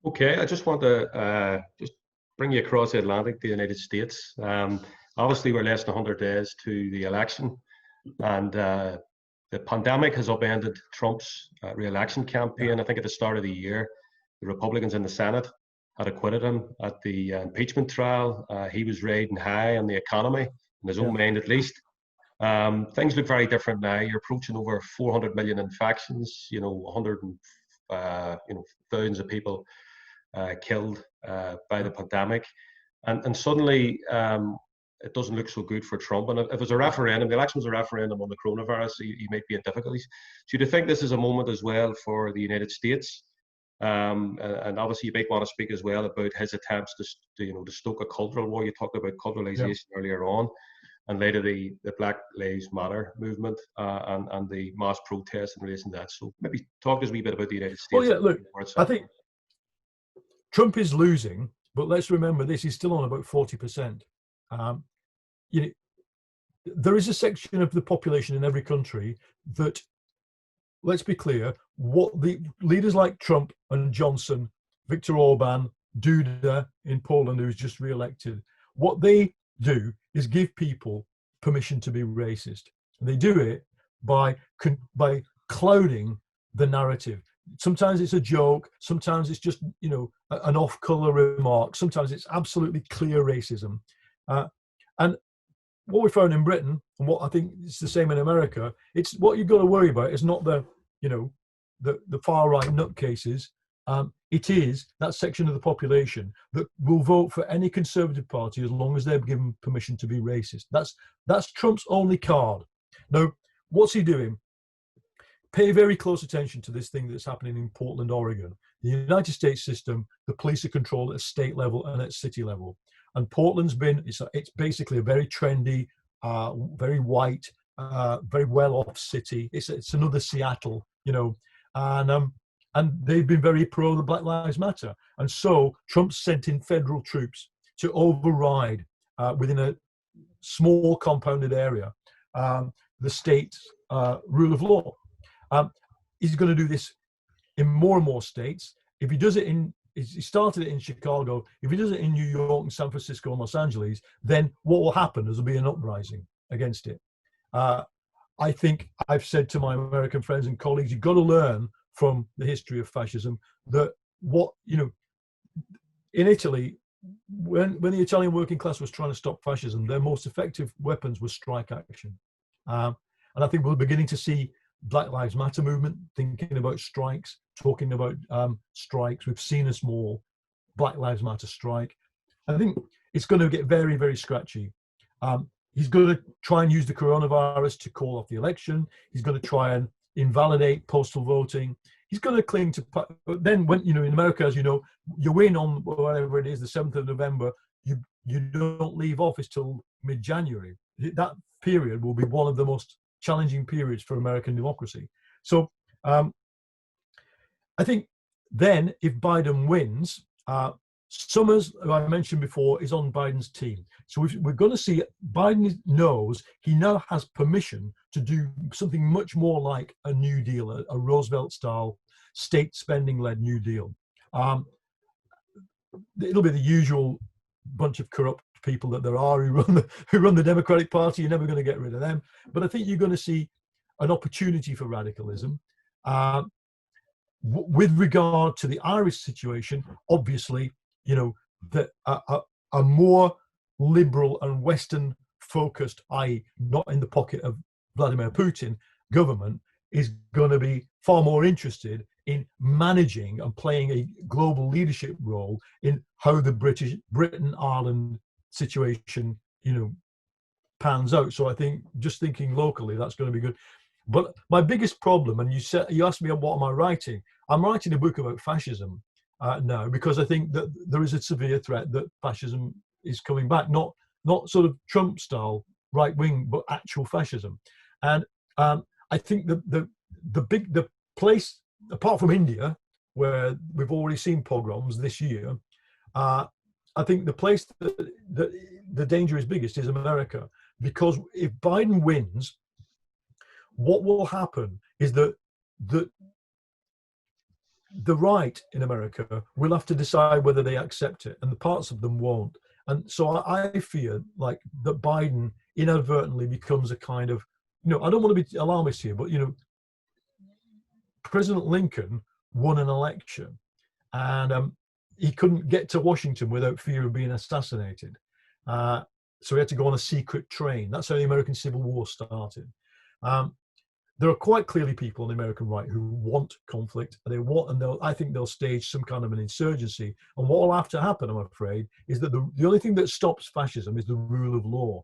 Okay, I just want to just bring you across the Atlantic to the United States. Obviously, we're less than 100 days to the election, and the pandemic has upended Trump's re-election campaign. I think at the start of the year, the Republicans in the Senate had acquitted him at the impeachment trial. He was riding high on the economy, in his own mind at least. Things look very different now. You're approaching over 400 million infections, thousands of people killed by the pandemic. And suddenly it doesn't look so good for Trump. And if it was a referendum, the election was a referendum on the coronavirus, he might be in difficulties. So do you think this is a moment as well for the United States? And obviously you might want to speak as well about his attempts to stoke a cultural war. You talked about culturalization earlier on, and later the Black Lives Matter movement and the mass protests in relation to that. So maybe talk to us a wee bit about the United States. Well, yeah, look, I think Trump is losing, but let's remember this, he's still on about 40%. There is a section of the population in every country that, let's be clear, what the leaders like Trump and Johnson, Viktor Orban, Duda in Poland, who's just re-elected, what they do is give people permission to be racist. And they do it by clouding the narrative. Sometimes it's a joke, sometimes it's just, an off-color remark, sometimes it's absolutely clear racism. And what we found in Britain, and what I think is the same in America, it's what you've got to worry about is not the far-right nutcases. It is that section of the population that will vote for any Conservative Party as long as they're given permission to be racist. That's Trump's only card. Now, what's he doing? Pay very close attention to this thing that's happening in Portland, Oregon. The United States system, the police are controlled at state level and at city level. And Portland's it's basically a very trendy, very white, very well-off city. It's another Seattle, and they've been very pro the Black Lives Matter. And so Trump sent in federal troops to override within a small compounded area the state's rule of law. He's going to do this in more and more states. If he does it he started it in Chicago. If he does it in New York and San Francisco and Los Angeles, then what will happen is there'll be an uprising against it. I think I've said to my American friends and colleagues, you've got to learn from the history of fascism that in Italy, when the Italian working class was trying to stop fascism, their most effective weapons were strike action. And I think we're beginning to see Black Lives Matter movement thinking about strikes, talking about strikes. We've seen a small Black Lives Matter strike. I think it's going to get very, very scratchy. He's going to try and use the coronavirus to call off the election. He's going to try and invalidate postal voting. He's going to cling to, but then when, in America, as you know, you win on whatever it is, the 7th of November, you don't leave office till mid-January. That period will be one of the most challenging periods for American democracy. So I think then if Biden wins, Summers, who I mentioned before, is on Biden's team. So we're going to see Biden knows he now has permission to do something much more like a New Deal, a Roosevelt-style state spending-led New Deal. It'll be the usual bunch of corrupt people that there are who run the Democratic Party. You're never going to get rid of them. But I think you're going to see an opportunity for radicalism. With regard to the Irish situation, obviously, that a more liberal and Western focused, i.e. not in the pocket of Vladimir Putin, government is going to be far more interested in managing and playing a global leadership role in how the Britain-Ireland situation, pans out. So I think just thinking locally, that's going to be good. But my biggest problem, and you asked me what am I writing? I'm writing a book about fascism now, because I think that there is a severe threat that fascism is coming back, not sort of Trump style right wing, but actual fascism. And I think the place, apart from India, where we've already seen pogroms this year, I think the place that the danger is biggest is America, because if Biden wins, what will happen is that the right in America will have to decide whether they accept it, and the parts of them won't. And so I fear like that Biden inadvertently becomes a kind of, I don't want to be alarmist here, but President Lincoln won an election, and he couldn't get to Washington without fear of being assassinated. So he had to go on a secret train. That's how the American Civil War started. there are quite clearly people on the American right who want conflict, and I think they'll stage some kind of an insurgency. And what will have to happen, I'm afraid, is that the only thing that stops fascism is the rule of law.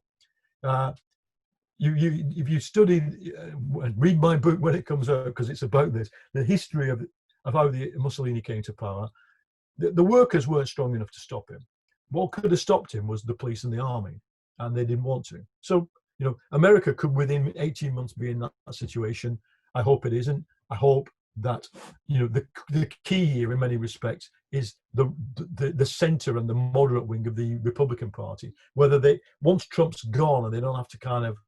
If you study and read my book when it comes out, because it's about this, the history of how Mussolini came to power, the workers weren't strong enough to stop him. What could have stopped him was the police and the army, and they didn't want to. So, America could within 18 months be in that situation. I hope it isn't. I hope that, the key here in many respects is the center and the moderate wing of the Republican Party. Whether once Trump's gone and they don't have to kind of,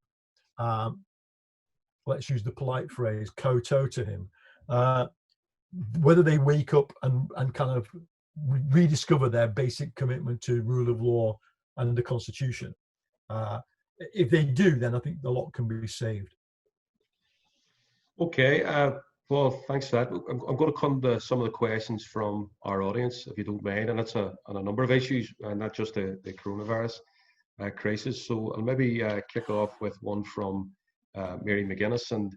let's use the polite phrase, kowtow to him, whether they wake up and kind of rediscover their basic commitment to rule of law and the Constitution. If they do, then I think a lot can be saved. Okay, well, thanks for that. I'm going to come to some of the questions from our audience, if you don't mind, and that's on a number of issues, and not just the coronavirus crisis. So I'll maybe kick off with one from Mary McGuinness. And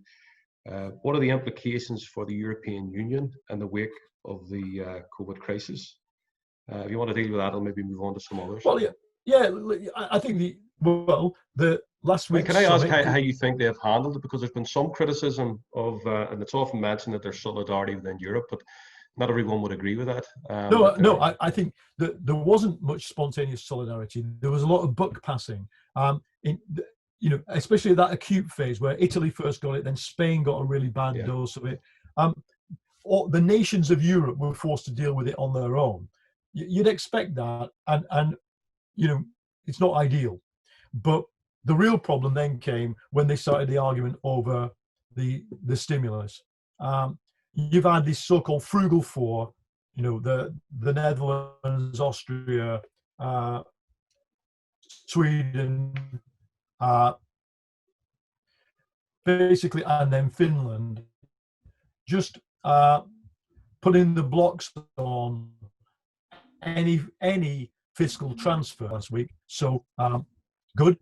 what are the implications for the European Union in the wake of the COVID crisis? If you want to deal with that, I'll maybe move on to some others. Well, I think the last week. Can I ask how you think they've handled it? Because there's been some criticism of, and it's often mentioned that there's solidarity within Europe, but not everyone would agree with that. I think that there wasn't much spontaneous solidarity. There was a lot of buck passing, especially that acute phase where Italy first got it, then Spain got a really bad dose of it. The nations of Europe were forced to deal with it on their own. You'd expect that, and it's not ideal. But the real problem then came when they started the argument over the stimulus. You've had this so-called frugal four, the Netherlands, Austria, Sweden, basically, and then Finland, just putting the blocks on any fiscal transfer last week. So good.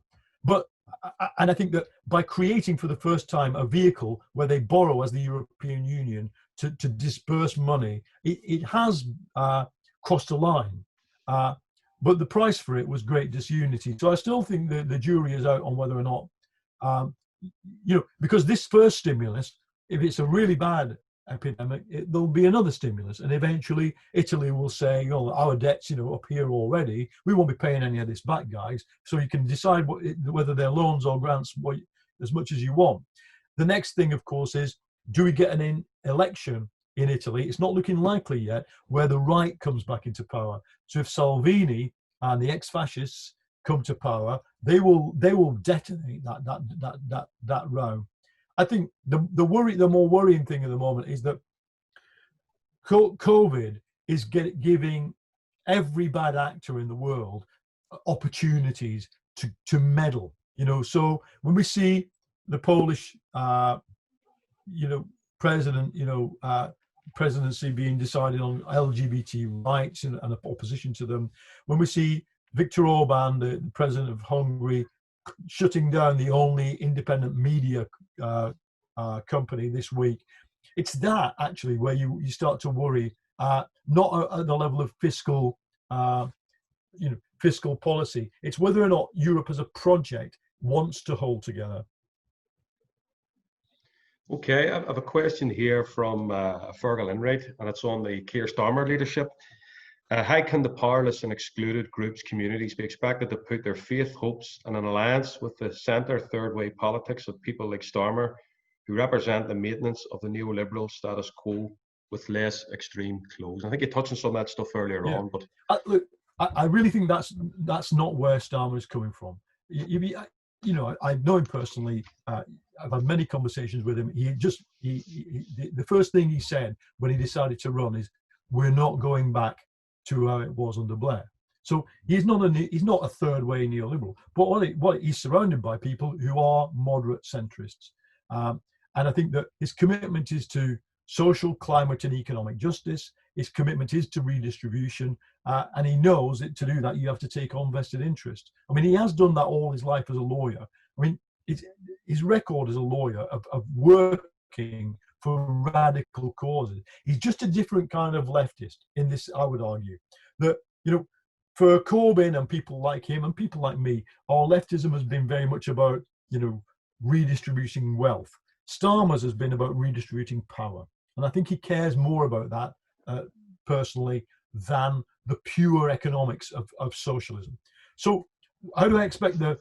And I think that by creating for the first time a vehicle where they borrow as the European Union to disperse money, it has crossed a line. But the price for it was great disunity. So I still think that the jury is out on whether or not, because this first stimulus, if it's a really bad epidemic, there'll be another stimulus, and eventually Italy will say, our debt's up here already, we won't be paying any of this back, guys, so you can decide whether they're loans or grants as much as you want. The next thing, of course, is, do we get an election in Italy? It's not looking likely yet, where the right comes back into power. So if Salvini and the ex-fascists come to power, they will detonate that row. I think the more worrying thing at the moment is that COVID is giving every bad actor in the world opportunities to meddle. So when we see the Polish, presidency being decided on LGBT rights and opposition to them, when we see Viktor Orban, the president of Hungary, shutting down the only independent media company this week, it's that actually where you start to worry, not at the level of fiscal policy. It's whether or not Europe as a project wants to hold together. Okay, I have a question here from fhíorgheilleagar, and it's on the Keir Starmer leadership. How can the powerless and excluded groups, communities be expected to put their faith, hopes, and an alliance with the centre third way politics of people like Starmer, who represent the maintenance of the neoliberal status quo with less extreme clothes? I think you touched on some of that stuff earlier on, but look, I really think that's not where Starmer is coming from. I know him personally. I've had many conversations with him. The first thing he said when he decided to run is, "We're not going back to how it was under Blair." So he's not a third way neoliberal, but he's surrounded by people who are moderate centrists, and I think that his commitment is to social, climate, and economic justice. His commitment is to redistribution, and he knows that to do that you have to take on vested interest. I mean, he has done that all his life as a lawyer. I mean, his record as a lawyer of working for radical causes. He's just a different kind of leftist in this, I would argue. That, for Corbyn and people like him and people like me, our leftism has been very much about, redistributing wealth. Starmer's has been about redistributing power. And I think he cares more about that personally than the pure economics of socialism. So how do I expect the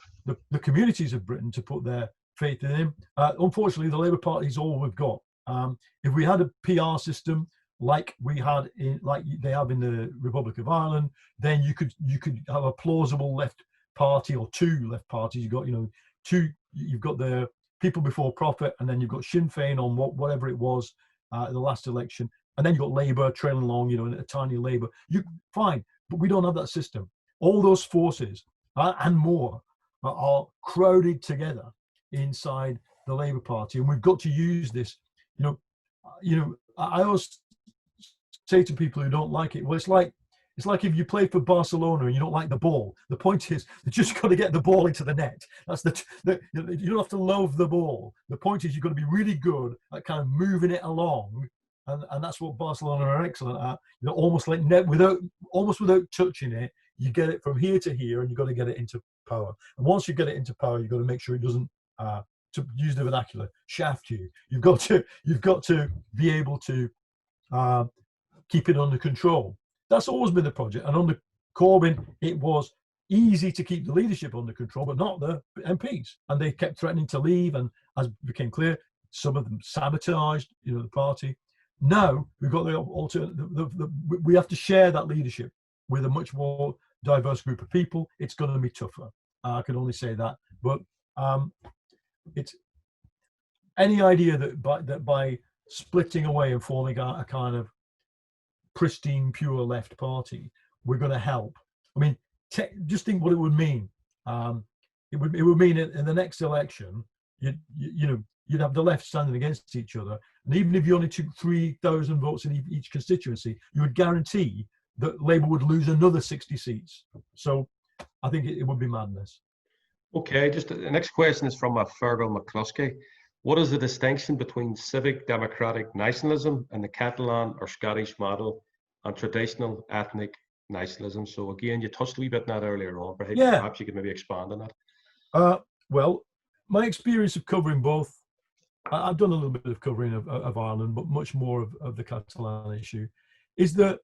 communities of Britain to put their faith in him? Unfortunately, the Labour Party is all we've got. If we had a PR system like they have in the Republic of Ireland, then you could have a plausible left party or two left parties. You've got the People Before Profit, and then you've got Sinn Féin on whatever it was the last election, and then you've got Labour trailing along, a tiny Labour. Fine, but we don't have that system. All those forces and more are crowded together inside the Labour Party, and we've got to use this. I always say to people who don't like it, well, it's like if you play for Barcelona and you don't like the ball. The point is, you just got to get the ball into the net. That's you don't have to love the ball. The point is, you've got to be really good at kind of moving it along, and that's what Barcelona are excellent at. Almost like net without touching it, you get it from here to here, and you've got to get it into power. And once you get it into power, you've got to make sure it doesn't, to use the vernacular, shaft you. You've got to be able to keep it under control. That's always been the project. And under Corbyn, it was easy to keep the leadership under control, but not the MPs. And they kept threatening to leave. And as became clear, some of them sabotaged, the party. Now we've got the alternative. We have to share that leadership with a much more diverse group of people. It's going to be tougher. I can only say that. But it's any idea that by splitting away and forming a kind of pristine, pure left party, we're going to help. I mean, just think what it would mean. It would mean in the next election, you'd have the left standing against each other, and even if you only took 3,000 votes in each constituency, you would guarantee that Labour would lose another 60 seats. So I think it would be madness. Okay, just the next question is from Fergal McCluskey. What is the distinction between civic democratic nationalism and the Catalan or Scottish model and traditional ethnic nationalism? So again, you touched a wee bit on that earlier on. Perhaps you could maybe expand on that. Well, my experience of covering both, I've done a little bit of covering of Ireland, but much more of the Catalan issue, is that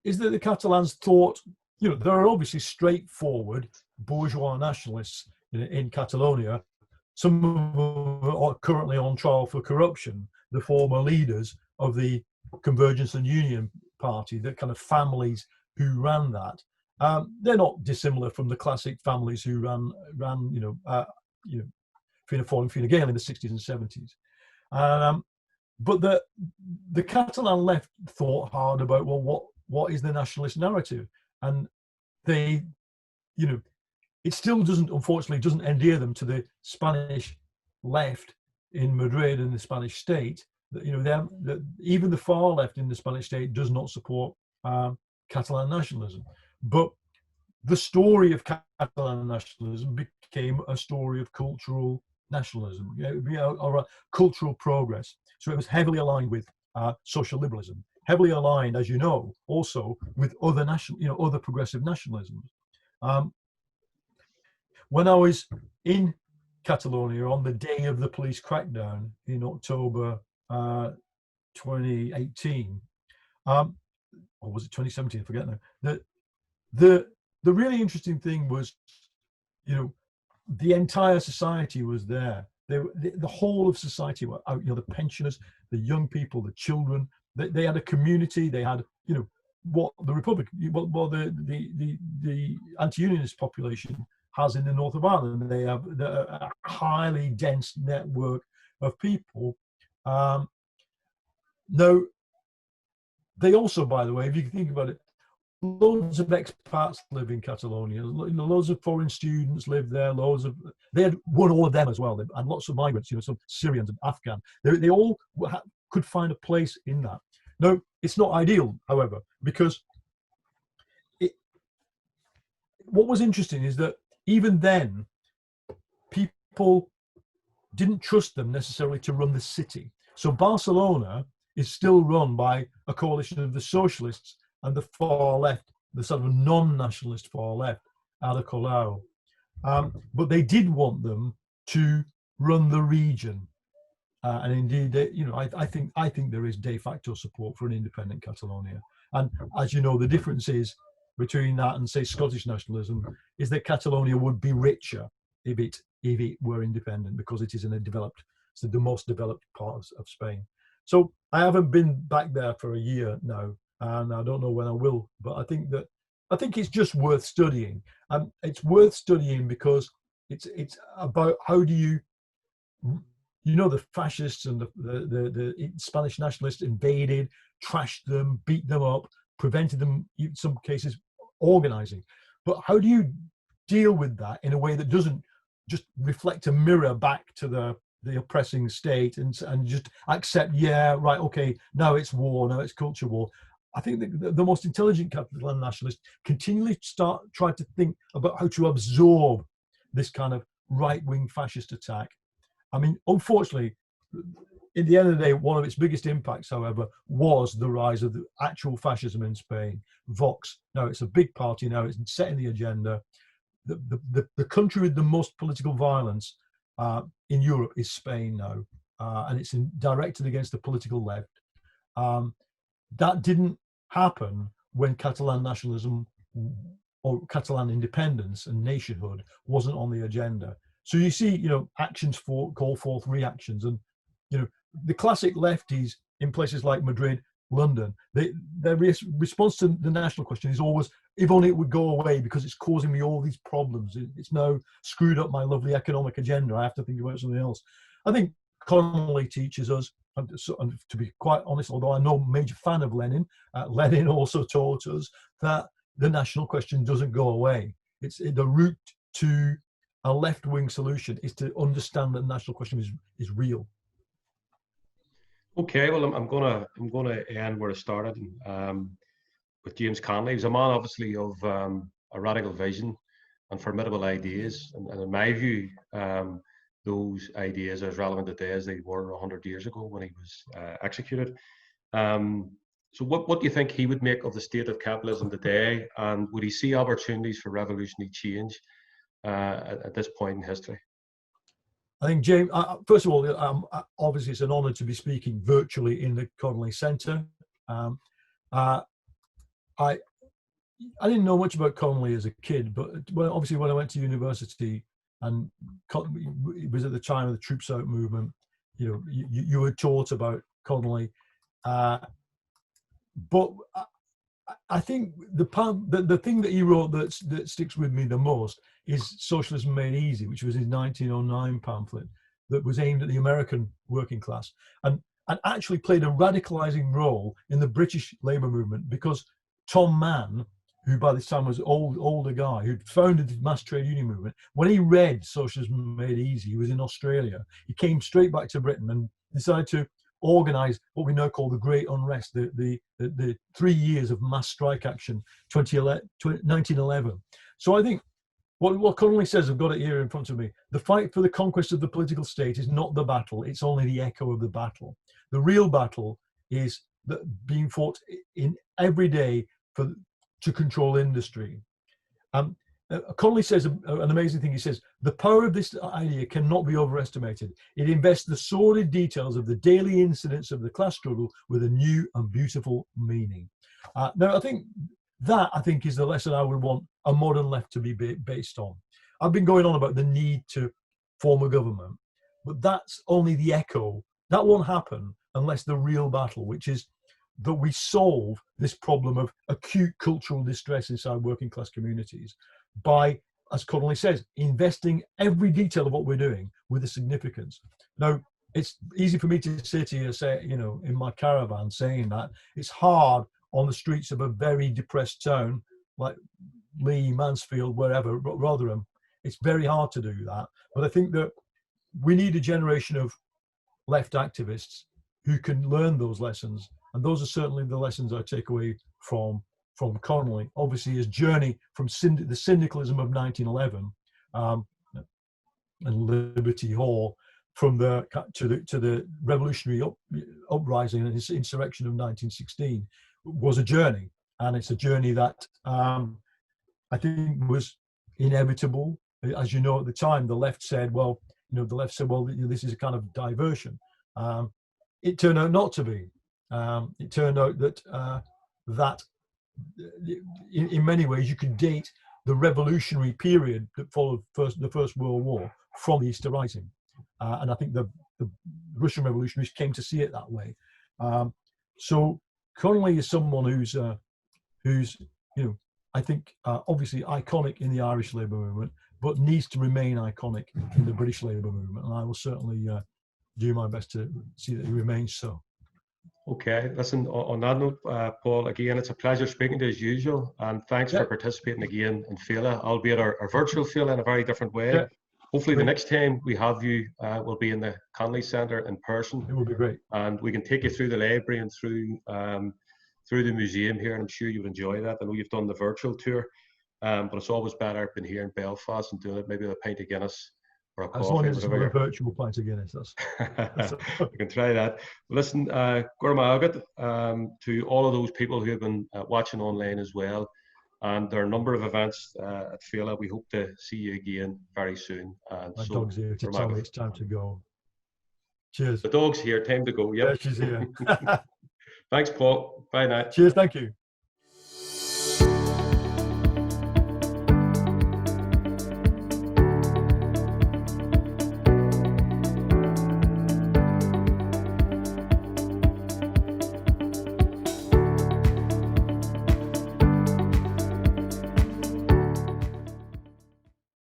the Catalans thought, there are obviously straightforward bourgeois nationalists in Catalonia. Some of them are currently on trial for corruption, the former leaders of the Convergence and Union Party, the kind of families who ran that. They're not dissimilar from the classic families who ran Fianna Fáil and Fine Gael in the 60s and 70s. But the Catalan left thought hard about, well, what is the nationalist narrative? And they, it still unfortunately doesn't endear them to the Spanish left in Madrid and the Spanish state. Even the far left in the Spanish state does not support Catalan nationalism. But the story of Catalan nationalism became a story of cultural nationalism, or cultural progress. So it was heavily aligned with social liberalism, heavily aligned, as you know, also with other other progressive nationalisms. When I was in Catalonia on the day of the police crackdown in October 2018, or was it 2017? I forget now. The really interesting thing was, the entire society was there. The whole of society were out. The pensioners, the young people, the children. They had a community. They had, what the the anti-unionist population has in the north of Ireland. They have a highly dense network of people. Now, they also, by the way, if you think about it, loads of expats live in Catalonia. Loads of foreign students live there. They had won all of them as well, and lots of migrants. Some Syrians and Afghan. They all could find a place in that. No, it's not ideal, however, because what was interesting is that even then, people didn't trust them necessarily to run the city. So Barcelona is still run by a coalition of the socialists and the far left, the sort of non-nationalist far left, Ada Colau. But they did want them to run the region. And indeed, I think there is de facto support for an independent Catalonia. And as you know, the difference is between that and, say, Scottish nationalism is that Catalonia would be richer if it were independent, because it is in it's the most developed part of Spain. So I haven't been back there for a year now, and I don't know when I will. But I think it's just worth studying, and it's worth studying because it's about how do you. The fascists and the Spanish nationalists invaded, trashed them, beat them up, prevented them, in some cases, organizing. But how do you deal with that in a way that doesn't just reflect a mirror back to the oppressing state and just accept, yeah, right, okay, now it's war, now it's culture war. I think the most intelligent Catalan nationalists continually try to think about how to absorb this kind of right-wing fascist attack. I mean, unfortunately, in the end of the day, one of its biggest impacts, however, was the rise of the actual fascism in Spain. Vox, now it's a big party now, it's setting the agenda. The country with the most political violence in Europe is Spain now, and it's directed against the political left. That didn't happen when Catalan nationalism or Catalan independence and nationhood wasn't on the agenda. So you see, actions call forth reactions, and the classic lefties in places like Madrid, London, their response to the national question is always, if only it would go away because it's causing me all these problems. It's now screwed up my lovely economic agenda. I have to think about something else. I think Connolly teaches us, and to be quite honest, although I'm no major fan of Lenin, Lenin also taught us that the national question doesn't go away. It's the route to a left-wing solution is to understand that the national question is real. Okay, well, I'm gonna end where I started with James Connolly. He's a man, obviously, of a radical vision and formidable ideas, and in my view, those ideas are as relevant today as they were 100 years ago when he was executed. So what do you think he would make of the state of capitalism today, and would he see opportunities for revolutionary change at this point in history? I think, James, first of all, obviously it's an honour to be speaking virtually in the Connolly Centre. I didn't know much about Connolly as a kid, but obviously when I went to university, and it was at the time of the Troops Out movement, you were taught about Connolly. But I think the thing that he wrote that sticks with me the most is Socialism Made Easy, which was his 1909 pamphlet that was aimed at the American working class, and actually played a radicalizing role in the British labour movement, because Tom Mann, who by this time was older guy, who'd founded the mass trade union movement, when he read Socialism Made Easy, he was in Australia. He came straight back to Britain and decided to organise what we now call the Great Unrest, the 3 years of mass strike action, 1911. So I think what Connolly says, I've got it here in front of me, the fight for the conquest of the political state is not the battle, it's only the echo of the battle. The real battle is being fought in every day to control industry. Connolly says an amazing thing. He says, the power of this idea cannot be overestimated. It invests the sordid details of the daily incidents of the class struggle with a new and beautiful meaning. Now, I think is the lesson I would want a modern left to be based on. I've been going on about the need to form a government, but that's only the echo. That won't happen unless the real battle, which is that we solve this problem of acute cultural distress inside working class communities by, as Connolly says, investing every detail of what we're doing with a significance. Now, it's easy for me to sit here, in my caravan saying that. It's hard on the streets of a very depressed town like Leigh, Mansfield, wherever, Rotherham. It's very hard to do that. But I think that we need a generation of left activists who can learn those lessons. And those are certainly the lessons I take away from Connolly. Obviously, his journey from the syndicalism of 1911 and Liberty Hall from the to the revolutionary uprising and insurrection of 1916 was a journey, and it's a journey that I think was inevitable. As you know, at the time, the left said, well, this is a kind of diversion. It turned out not to be. It turned out that that in many ways you could date the revolutionary period that followed the First World War from the Easter Rising, and I think the Russian revolutionaries came to see it that way. So Connolly is someone who's I think obviously iconic in the Irish labour movement, but needs to remain iconic in the British labour movement, and I will certainly do my best to see that he remains so. Okay, listen, on that note, Paul, again, it's a pleasure speaking to you as usual, and thanks for participating again in Féile, albeit our virtual Féile in a very different way. Yeah. Hopefully the next time we have you will be in the Connolly Centre in person. It will be great. And we can take you through the library and through the museum here, and I'm sure you would enjoy that. I know you've done the virtual tour, but it's always better being here in Belfast and doing it, maybe with a pint of Guinness. As long as it's not a virtual pint of Guinness, we can try that. Listen, ngéarchéim to all of those people who have been watching online as well, and there are a number of events at Féile. We hope to see you again very soon. And my dog's here to tell me it's time to go. Cheers. The dog's here, time to go. Yep. Yeah, she's here. Thanks, Paul. Bye now. Cheers, thank you.